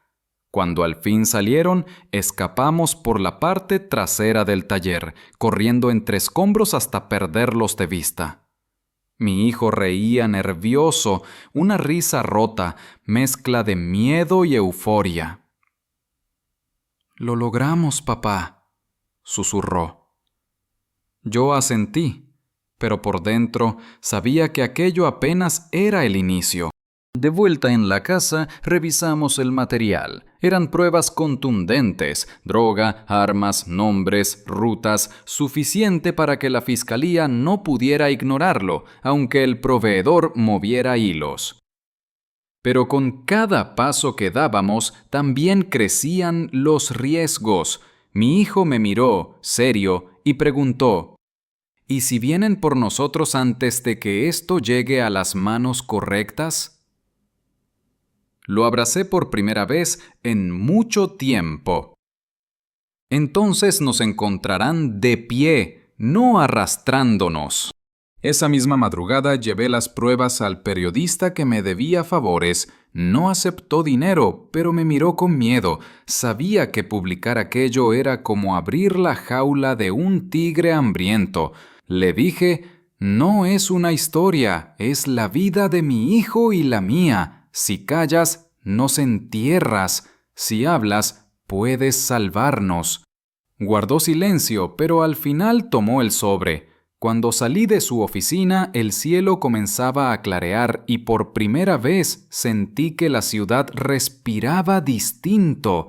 Cuando al fin salieron, escapamos por la parte trasera del taller, corriendo entre escombros hasta perderlos de vista. Mi hijo reía nervioso, una risa rota, mezcla de miedo y euforia. «Lo logramos, papá», susurró. Yo asentí, pero por dentro sabía que aquello apenas era el inicio. De vuelta en la casa, revisamos el material. Eran pruebas contundentes, droga, armas, nombres, rutas, suficiente para que la fiscalía no pudiera ignorarlo, aunque el proveedor moviera hilos. Pero con cada paso que dábamos, también crecían los riesgos. Mi hijo me miró, serio, y preguntó: ¿y si vienen por nosotros antes de que esto llegue a las manos correctas? Lo abracé por primera vez en mucho tiempo. Entonces nos encontrarán de pie, no arrastrándonos. Esa misma madrugada llevé las pruebas al periodista que me debía favores. No aceptó dinero, pero me miró con miedo. Sabía que publicar aquello era como abrir la jaula de un tigre hambriento. Le dije: no es una historia, es la vida de mi hijo y la mía. Si callas, nos entierras. Si hablas, puedes salvarnos. Guardó silencio, pero al final tomó el sobre. Cuando salí de su oficina, el cielo comenzaba a clarear y por primera vez sentí que la ciudad respiraba distinto.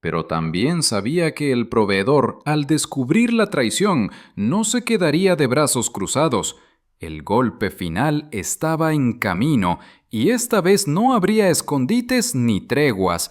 Pero también sabía que el proveedor, al descubrir la traición, no se quedaría de brazos cruzados. El golpe final estaba en camino, y esta vez no habría escondites ni treguas.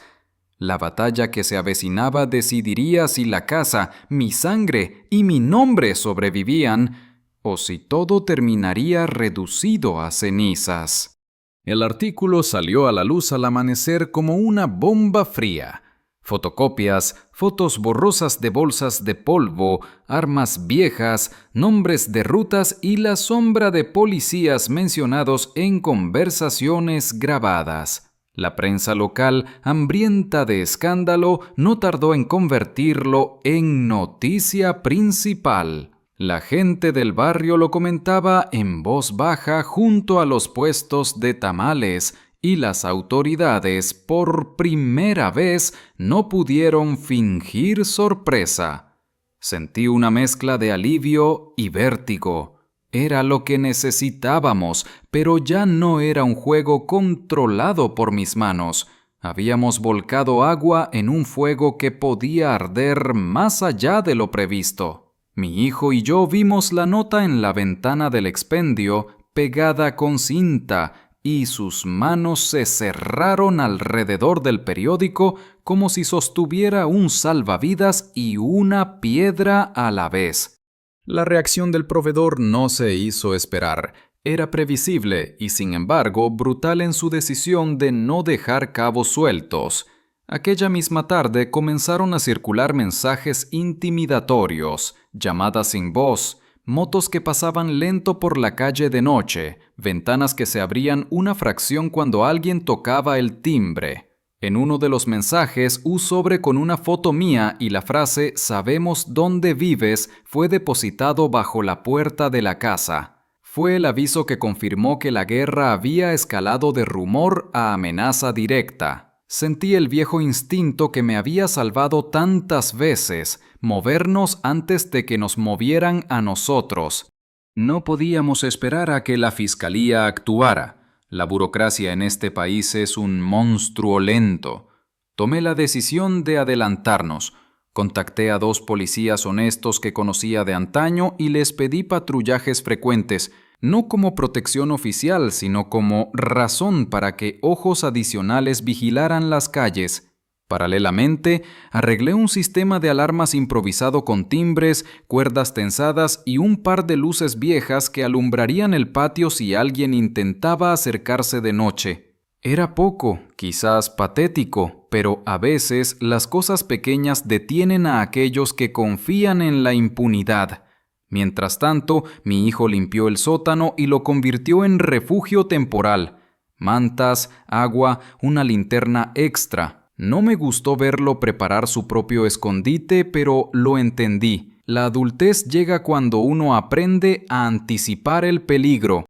La batalla que se avecinaba decidiría si la casa, mi sangre y mi nombre sobrevivían, o si todo terminaría reducido a cenizas. El artículo salió a la luz al amanecer como una bomba fría. Fotocopias, fotos borrosas de bolsas de polvo, armas viejas, nombres de rutas y la sombra de policías mencionados en conversaciones grabadas. La prensa local, hambrienta de escándalo, no tardó en convertirlo en noticia principal. La gente del barrio lo comentaba en voz baja junto a los puestos de tamales, y las autoridades, por primera vez, no pudieron fingir sorpresa. Sentí una mezcla de alivio y vértigo. Era lo que necesitábamos, pero ya no era un juego controlado por mis manos. Habíamos volcado agua en un fuego que podía arder más allá de lo previsto. Mi hijo y yo vimos la nota en la ventana del expendio, pegada con cinta, y sus manos se cerraron alrededor del periódico como si sostuviera un salvavidas y una piedra a la vez. La reacción del proveedor no se hizo esperar. Era previsible y, sin embargo, brutal en su decisión de no dejar cabos sueltos. Aquella misma tarde comenzaron a circular mensajes intimidatorios, llamadas sin voz, motos que pasaban lento por la calle de noche, ventanas que se abrían una fracción cuando alguien tocaba el timbre. En uno de los mensajes, un sobre con una foto mía y la frase «Sabemos dónde vives» fue depositado bajo la puerta de la casa. Fue el aviso que confirmó que la guerra había escalado de rumor a amenaza directa. Sentí el viejo instinto que me había salvado tantas veces, movernos antes de que nos movieran a nosotros. No podíamos esperar a que la fiscalía actuara. La burocracia en este país es un monstruo lento. Tomé la decisión de adelantarnos. Contacté a 2 policías honestos que conocía de antaño y les pedí patrullajes frecuentes, no como protección oficial, sino como razón para que ojos adicionales vigilaran las calles. Paralelamente, arreglé un sistema de alarmas improvisado con timbres, cuerdas tensadas y un par de luces viejas que alumbrarían el patio si alguien intentaba acercarse de noche. Era poco, quizás patético, pero a veces las cosas pequeñas detienen a aquellos que confían en la impunidad. Mientras tanto, mi hijo limpió el sótano y lo convirtió en refugio temporal. Mantas, agua, una linterna extra. No me gustó verlo preparar su propio escondite, pero lo entendí. La adultez llega cuando uno aprende a anticipar el peligro.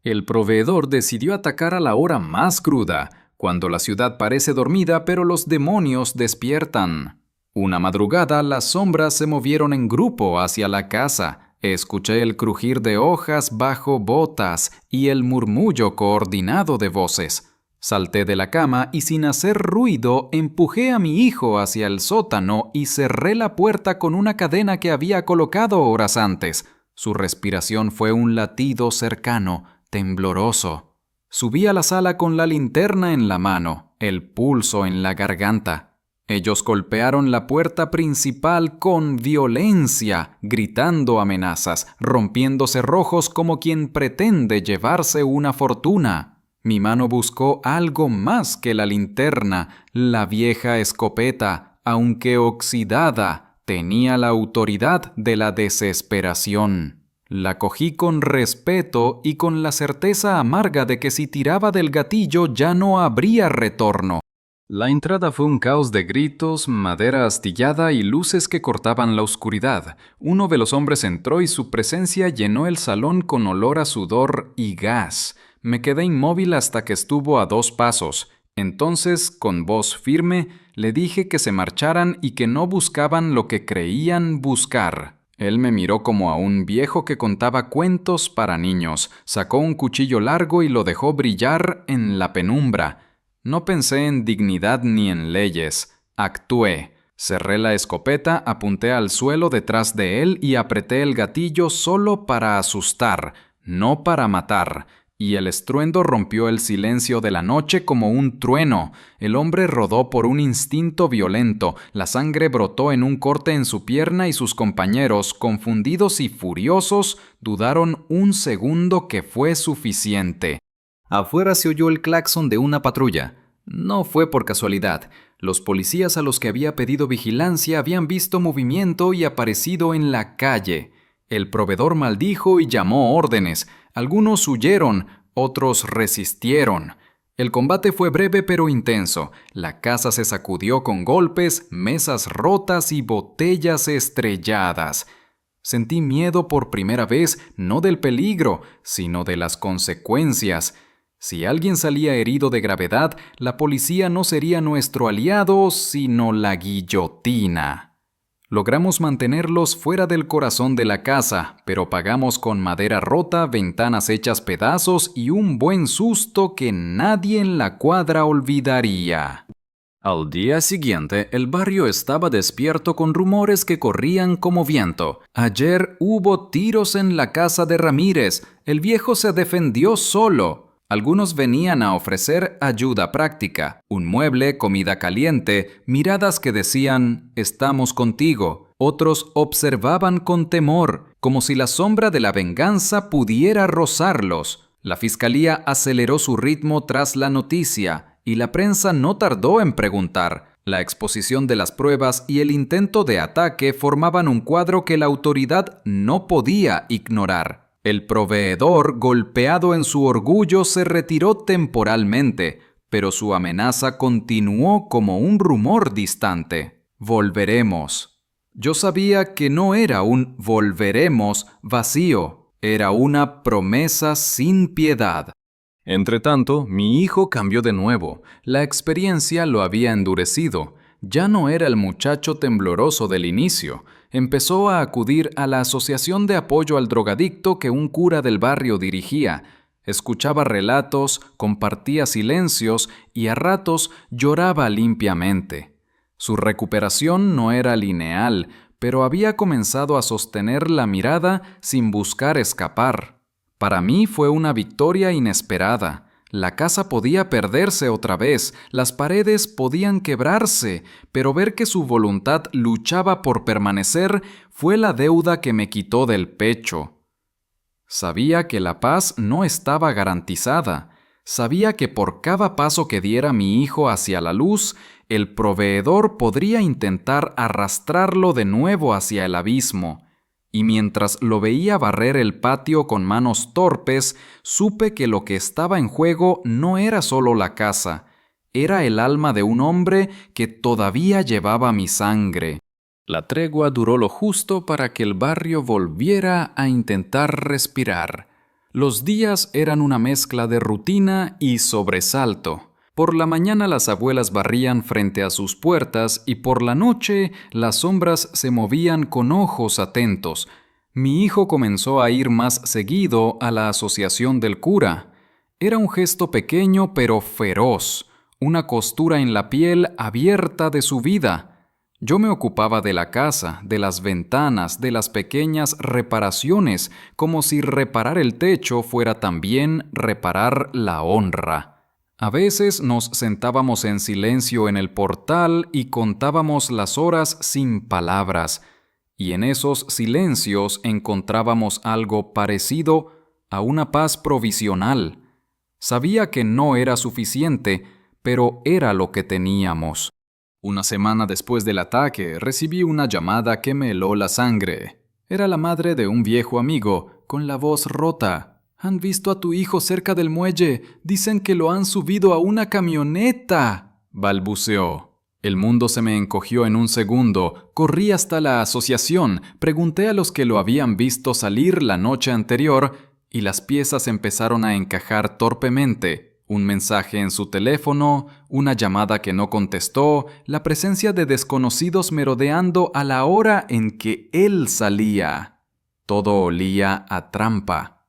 El proveedor decidió atacar a la hora más cruda, cuando la ciudad parece dormida pero los demonios despiertan. Una madrugada las sombras se movieron en grupo hacia la casa. Escuché el crujir de hojas bajo botas y el murmullo coordinado de voces. Salté de la cama y sin hacer ruido empujé a mi hijo hacia el sótano y cerré la puerta con una cadena que había colocado horas antes. Su respiración fue un latido cercano, tembloroso. Subí a la sala con la linterna en la mano, el pulso en la garganta. Ellos golpearon la puerta principal con violencia, gritando amenazas, rompiendo cerrojos como quien pretende llevarse una fortuna. Mi mano buscó algo más que la linterna. La vieja escopeta, aunque oxidada, tenía la autoridad de la desesperación. La cogí con respeto y con la certeza amarga de que si tiraba del gatillo ya no habría retorno. La entrada fue un caos de gritos, madera astillada y luces que cortaban la oscuridad. Uno de los hombres entró y su presencia llenó el salón con olor a sudor y gas. Me quedé inmóvil hasta que estuvo a 2 pasos. Entonces, con voz firme, le dije que se marcharan y que no buscaban lo que creían buscar. Él me miró como a un viejo que contaba cuentos para niños. Sacó un cuchillo largo y lo dejó brillar en la penumbra. No pensé en dignidad ni en leyes. Actué. Cerré la escopeta, apunté al suelo detrás de él y apreté el gatillo solo para asustar, no para matar. Y el estruendo rompió el silencio de la noche como un trueno. El hombre rodó por un instinto violento, la sangre brotó en un corte en su pierna y sus compañeros, confundidos y furiosos, dudaron un segundo que fue suficiente. Afuera se oyó el claxon de una patrulla. No fue por casualidad. Los policías a los que había pedido vigilancia habían visto movimiento y aparecido en la calle. El proveedor maldijo y llamó órdenes. Algunos huyeron, otros resistieron. El combate fue breve pero intenso. La casa se sacudió con golpes, mesas rotas y botellas estrelladas. Sentí miedo por primera vez, no del peligro, sino de las consecuencias. Si alguien salía herido de gravedad, la policía no sería nuestro aliado, sino la guillotina. Logramos mantenerlos fuera del corazón de la casa, pero pagamos con madera rota, ventanas hechas pedazos y un buen susto que nadie en la cuadra olvidaría. Al día siguiente, el barrio estaba despierto con rumores que corrían como viento. Ayer hubo tiros en la casa de Ramírez. El viejo se defendió solo. Algunos venían a ofrecer ayuda práctica, un mueble, comida caliente, miradas que decían, estamos contigo. Otros observaban con temor, como si la sombra de la venganza pudiera rozarlos. La fiscalía aceleró su ritmo tras la noticia, y la prensa no tardó en preguntar. La exposición de las pruebas y el intento de ataque formaban un cuadro que la autoridad no podía ignorar. El proveedor, golpeado en su orgullo, se retiró temporalmente, pero su amenaza continuó como un rumor distante. Volveremos. Yo sabía que no era un volveremos vacío, era una promesa sin piedad. Entretanto, mi hijo cambió de nuevo. La experiencia lo había endurecido. Ya no era el muchacho tembloroso del inicio. Empezó a acudir a la asociación de apoyo al drogadicto que un cura del barrio dirigía. Escuchaba relatos, compartía silencios y a ratos lloraba limpiamente. Su recuperación no era lineal, pero había comenzado a sostener la mirada sin buscar escapar. Para mí fue una victoria inesperada. La casa podía perderse otra vez, las paredes podían quebrarse, pero ver que su voluntad luchaba por permanecer fue la deuda que me quitó del pecho. Sabía que la paz no estaba garantizada. Sabía que por cada paso que diera mi hijo hacia la luz, el proveedor podría intentar arrastrarlo de nuevo hacia el abismo. Y mientras lo veía barrer el patio con manos torpes, supe que lo que estaba en juego no era solo la casa, Era el alma de un hombre que todavía llevaba mi sangre. La tregua duró lo justo para que el barrio volviera a intentar respirar. Los días eran una mezcla de rutina y sobresalto. Por la mañana las abuelas barrían frente a sus puertas y por la noche las sombras se movían con ojos atentos. Mi hijo comenzó a ir más seguido a la asociación del cura. Era un gesto pequeño pero feroz, una costura en la piel abierta de su vida. Yo me ocupaba de la casa, de las ventanas, de las pequeñas reparaciones, como si reparar el techo fuera también reparar la honra. A veces nos sentábamos en silencio en el portal y contábamos las horas sin palabras, y en esos silencios encontrábamos algo parecido a una paz provisional. Sabía que no era suficiente, pero era lo que teníamos. Una semana después del ataque, recibí una llamada que me heló la sangre. Era la madre de un viejo amigo, con la voz rota. «Han visto a tu hijo cerca del muelle. Dicen que lo han subido a una camioneta», balbuceó. El mundo se me encogió en un segundo. Corrí hasta la asociación, pregunté a los que lo habían visto salir la noche anterior y las piezas empezaron a encajar torpemente. Un mensaje en su teléfono, una llamada que no contestó, la presencia de desconocidos merodeando a la hora en que él salía. Todo olía a trampa.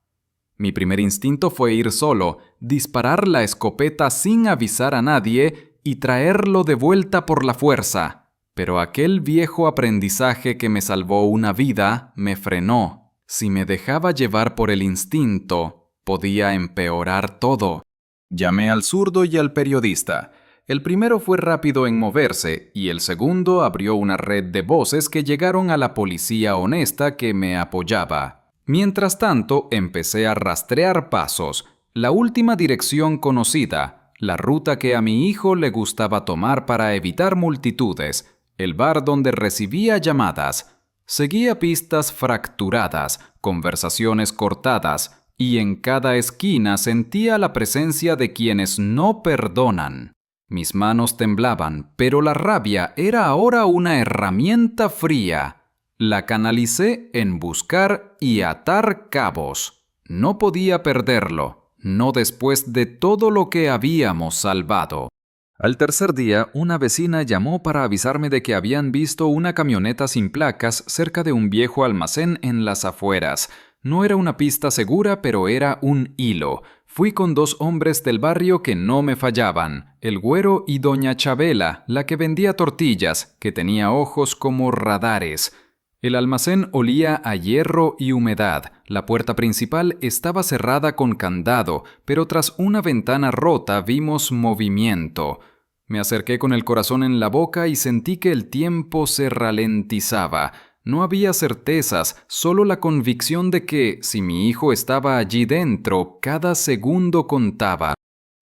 Mi primer instinto fue ir solo, disparar la escopeta sin avisar a nadie y traerlo de vuelta por la fuerza. Pero aquel viejo aprendizaje que me salvó una vida me frenó. Si me dejaba llevar por el instinto, podía empeorar todo. Llamé al zurdo y al periodista. El primero fue rápido en moverse y el segundo abrió una red de voces que llegaron a la policía honesta que me apoyaba. Mientras tanto, empecé a rastrear pasos, la última dirección conocida, la ruta que a mi hijo le gustaba tomar para evitar multitudes, el bar donde recibía llamadas. Seguía pistas fracturadas, conversaciones cortadas, y en cada esquina sentía la presencia de quienes no perdonan. Mis manos temblaban, pero la rabia era ahora una herramienta fría. La canalicé en buscar y atar cabos. No podía perderlo, no después de todo lo que habíamos salvado. Al tercer día, una vecina llamó para avisarme de que habían visto una camioneta sin placas cerca de un viejo almacén en las afueras. No era una pista segura, pero era un hilo. Fui con 2 hombres del barrio que no me fallaban, el güero y doña Chabela, la que vendía tortillas, que tenía ojos como radares. El almacén olía a hierro y humedad. La puerta principal estaba cerrada con candado, pero tras una ventana rota vimos movimiento. Me acerqué con el corazón en la boca y sentí que el tiempo se ralentizaba. No había certezas, solo la convicción de que, si mi hijo estaba allí dentro, cada segundo contaba.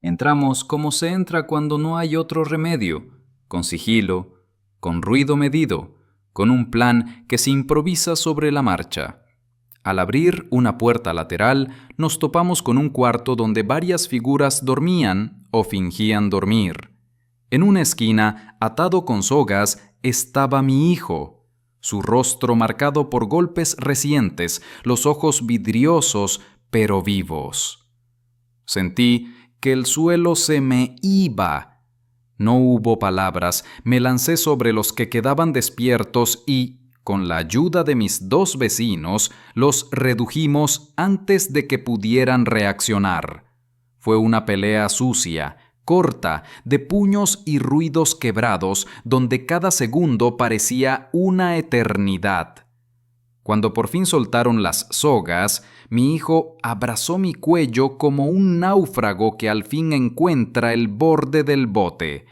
Entramos como se entra cuando no hay otro remedio, con sigilo, con ruido medido, con un plan que se improvisa sobre la marcha. Al abrir una puerta lateral, nos topamos con un cuarto donde varias figuras dormían o fingían dormir. En una esquina, atado con sogas, estaba mi hijo. Su rostro marcado por golpes recientes, los ojos vidriosos pero vivos. Sentí que el suelo se me iba. No hubo palabras, me lancé sobre los que quedaban despiertos y, con la ayuda de mis 2 vecinos, los redujimos antes de que pudieran reaccionar. Fue una pelea sucia, corta, de puños y ruidos quebrados, donde cada segundo parecía una eternidad. Cuando por fin soltaron las sogas, mi hijo abrazó mi cuello como un náufrago que al fin encuentra el borde del bote.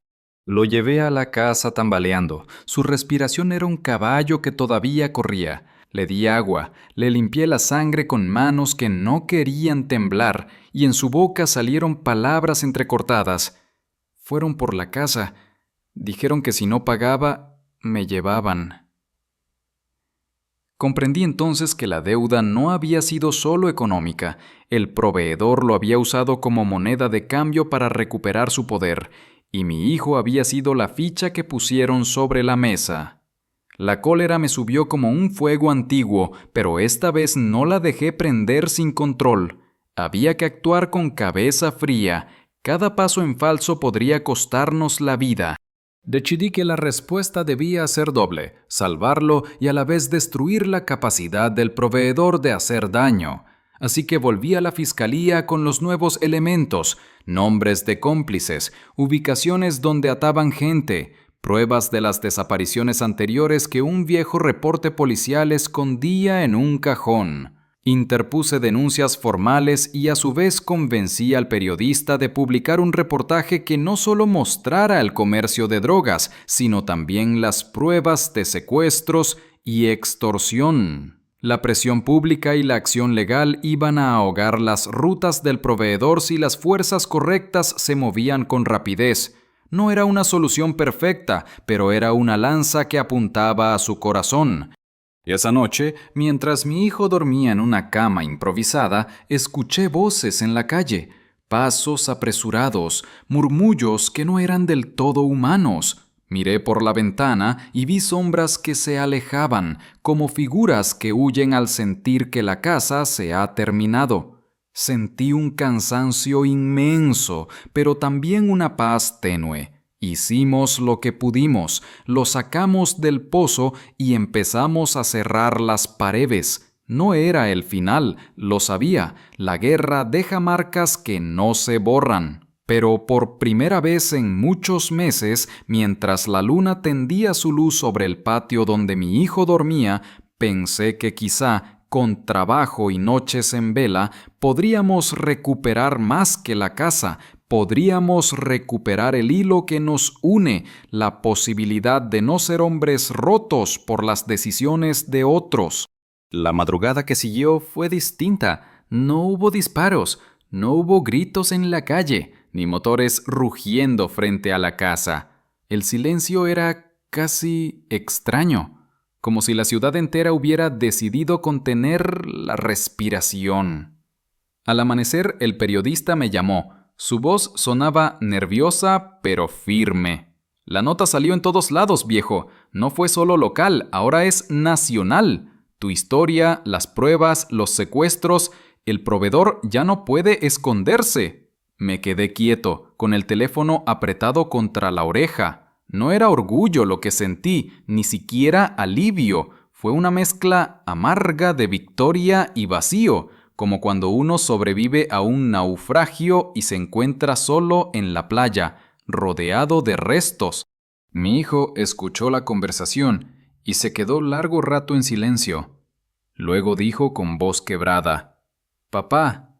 Lo llevé a la casa tambaleando. Su respiración era un caballo que todavía corría. Le di agua, le limpié la sangre con manos que no querían temblar, y en su boca salieron palabras entrecortadas. Fueron por la casa. Dijeron que si no pagaba, me llevaban. Comprendí entonces que la deuda no había sido solo económica. El proveedor lo había usado como moneda de cambio para recuperar su poder. y mi hijo había sido la ficha que pusieron sobre la mesa. La cólera me subió como un fuego antiguo, pero esta vez no la dejé prender sin control. Había que actuar con cabeza fría. Cada paso en falso podría costarnos la vida. Decidí que la respuesta debía ser doble, salvarlo y a la vez destruir la capacidad del proveedor de hacer daño. Así que volví a la fiscalía con los nuevos elementos, nombres de cómplices, ubicaciones donde ataban gente, pruebas de las desapariciones anteriores que un viejo reporte policial escondía en un cajón. Interpuse denuncias formales y a su vez convencí al periodista de publicar un reportaje que no solo mostrara el comercio de drogas, sino también las pruebas de secuestros y extorsión. La presión pública y la acción legal iban a ahogar las rutas del proveedor si las fuerzas correctas se movían con rapidez. No era una solución perfecta, pero era una lanza que apuntaba a su corazón. Esa noche, mientras mi hijo dormía en una cama improvisada, escuché voces en la calle, pasos apresurados, murmullos que no eran del todo humanos. Miré por la ventana y vi sombras que se alejaban, como figuras que huyen al sentir que la casa se ha terminado. Sentí un cansancio inmenso, pero también una paz tenue. Hicimos lo que pudimos, lo sacamos del pozo y empezamos a cerrar las paredes. No era el final, lo sabía. La guerra deja marcas que no se borran. Pero por primera vez en muchos meses, mientras la luna tendía su luz sobre el patio donde mi hijo dormía, pensé que quizá, con trabajo y noches en vela, podríamos recuperar más que la casa. Podríamos recuperar el hilo que nos une, la posibilidad de no ser hombres rotos por las decisiones de otros. La madrugada que siguió fue distinta. No hubo disparos, no hubo gritos en la calle, ni motores rugiendo frente a la casa. El silencio era casi extraño, como si la ciudad entera hubiera decidido contener la respiración. Al amanecer, el periodista me llamó. Su voz sonaba nerviosa, pero firme. La nota salió en todos lados, viejo. No fue solo local, ahora es nacional. Tu historia, las pruebas, los secuestros, el proveedor ya no puede esconderse. Me quedé quieto, con el teléfono apretado contra la oreja. No era orgullo lo que sentí, ni siquiera alivio. Fue una mezcla amarga de victoria y vacío, como cuando uno sobrevive a un naufragio y se encuentra solo en la playa, rodeado de restos. Mi hijo escuchó la conversación y se quedó largo rato en silencio. Luego dijo con voz quebrada: «Papá,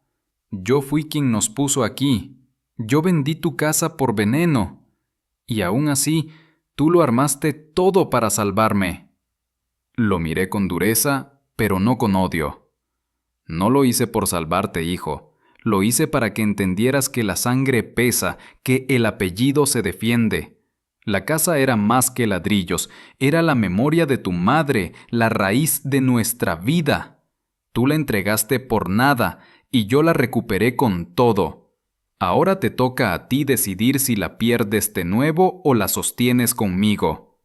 yo fui quien nos puso aquí. Yo vendí tu casa por veneno. Y aún así, tú lo armaste todo para salvarme». Lo miré con dureza, pero no con odio. «No lo hice por salvarte, hijo. Lo hice para que entendieras que la sangre pesa, que el apellido se defiende. La casa era más que ladrillos, era la memoria de tu madre, la raíz de nuestra vida. Tú la entregaste por nada y yo la recuperé con todo. Ahora te toca a ti decidir si la pierdes de nuevo o la sostienes conmigo».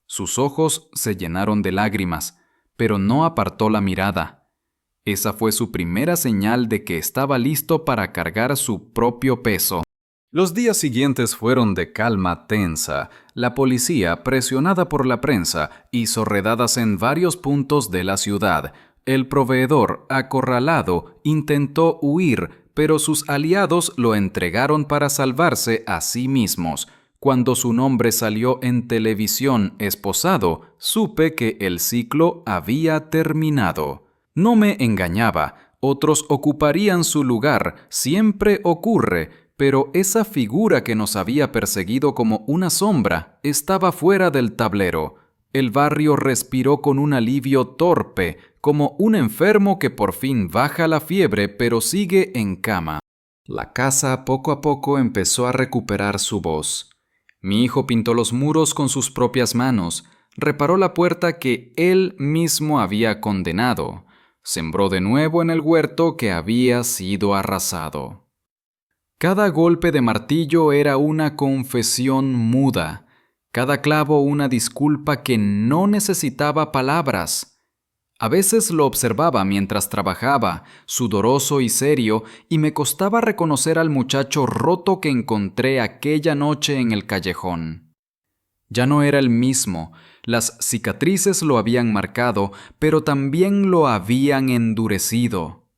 Sus ojos se llenaron de lágrimas, pero no apartó la mirada. Esa fue su primera señal de que estaba listo para cargar su propio peso. Los días siguientes fueron de calma tensa. La policía, presionada por la prensa, hizo redadas en varios puntos de la ciudad. El proveedor, acorralado, intentó huir, pero sus aliados lo entregaron para salvarse a sí mismos. Cuando su nombre salió en televisión esposado, supe que el ciclo había terminado. No me engañaba, otros ocuparían su lugar, siempre ocurre, pero esa figura que nos había perseguido como una sombra estaba fuera del tablero. El barrio respiró con un alivio torpe, como un enfermo que por fin baja la fiebre pero sigue en cama. La casa poco a poco empezó a recuperar su voz. Mi hijo pintó los muros con sus propias manos, reparó la puerta que él mismo había condenado. Sembró de nuevo en el huerto que había sido arrasado. Cada golpe de martillo era una confesión muda, cada clavo una disculpa que no necesitaba palabras. A veces lo observaba mientras trabajaba, sudoroso y serio, y me costaba reconocer al muchacho roto que encontré aquella noche en el callejón. Ya no era el mismo, las cicatrices lo habían marcado, pero también lo habían endurecido.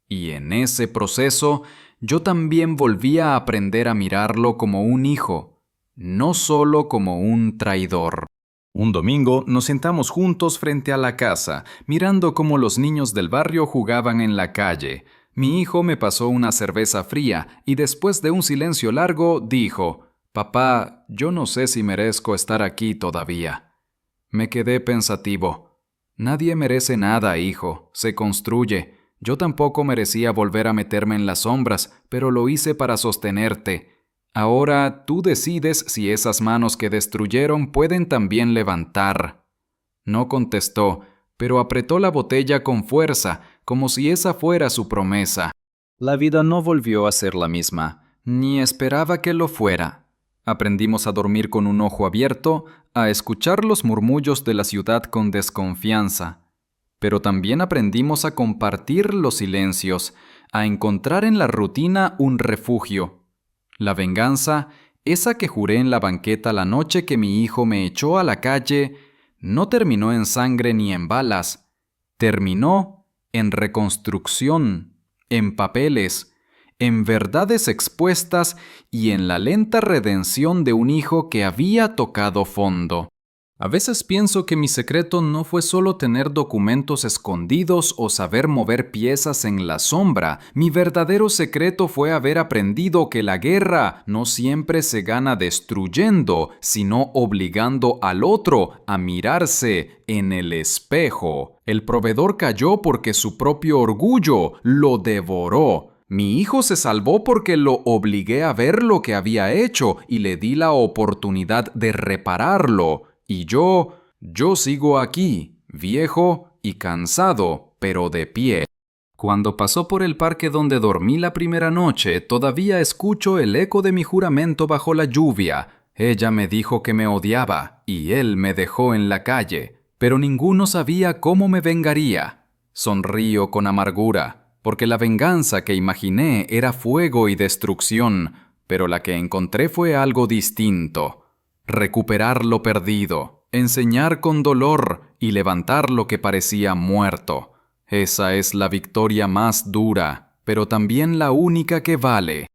Y en ese proceso, yo también volvía a aprender a mirarlo como un hijo, no solo como un traidor. Un domingo nos sentamos juntos frente a la casa, mirando cómo los niños del barrio jugaban en la calle. Mi hijo me pasó una cerveza fría y después de un silencio largo dijo: «Papá, yo no sé si merezco estar aquí todavía». Me quedé pensativo. Nadie merece nada, hijo, se construye. Yo tampoco merecía volver a meterme en las sombras, pero lo hice para sostenerte. Ahora tú decides si esas manos que destruyeron pueden también levantar. No contestó, pero apretó la botella con fuerza, como si esa fuera su promesa. La vida no volvió a ser la misma, ni esperaba que lo fuera. Aprendimos a dormir con un ojo abierto, a escuchar los murmullos de la ciudad con desconfianza. Pero también aprendimos a compartir los silencios, a encontrar en la rutina un refugio. La venganza, esa que juré en la banqueta la noche que mi hijo me echó a la calle, no terminó en sangre ni en balas. Terminó en reconstrucción, en papeles, en verdades expuestas y en la lenta redención de un hijo que había tocado fondo. A veces pienso que mi secreto no fue solo tener documentos escondidos o saber mover piezas en la sombra. Mi verdadero secreto fue haber aprendido que la guerra no siempre se gana destruyendo, sino obligando al otro a mirarse en el espejo. El proveedor cayó porque su propio orgullo lo devoró. Mi hijo se salvó porque lo obligué a ver lo que había hecho y le di la oportunidad de repararlo. Y yo sigo aquí, viejo y cansado, pero de pie. Cuando pasó por el parque donde dormí la primera noche, todavía escucho el eco de mi juramento bajo la lluvia. Ella me dijo que me odiaba, y él me dejó en la calle, pero ninguno sabía cómo me vengaría. Sonrío con amargura, porque la venganza que imaginé era fuego y destrucción, pero la que encontré fue algo distinto. Recuperar lo perdido, enseñar con dolor y levantar lo que parecía muerto. Esa es la victoria más dura, pero también la única que vale.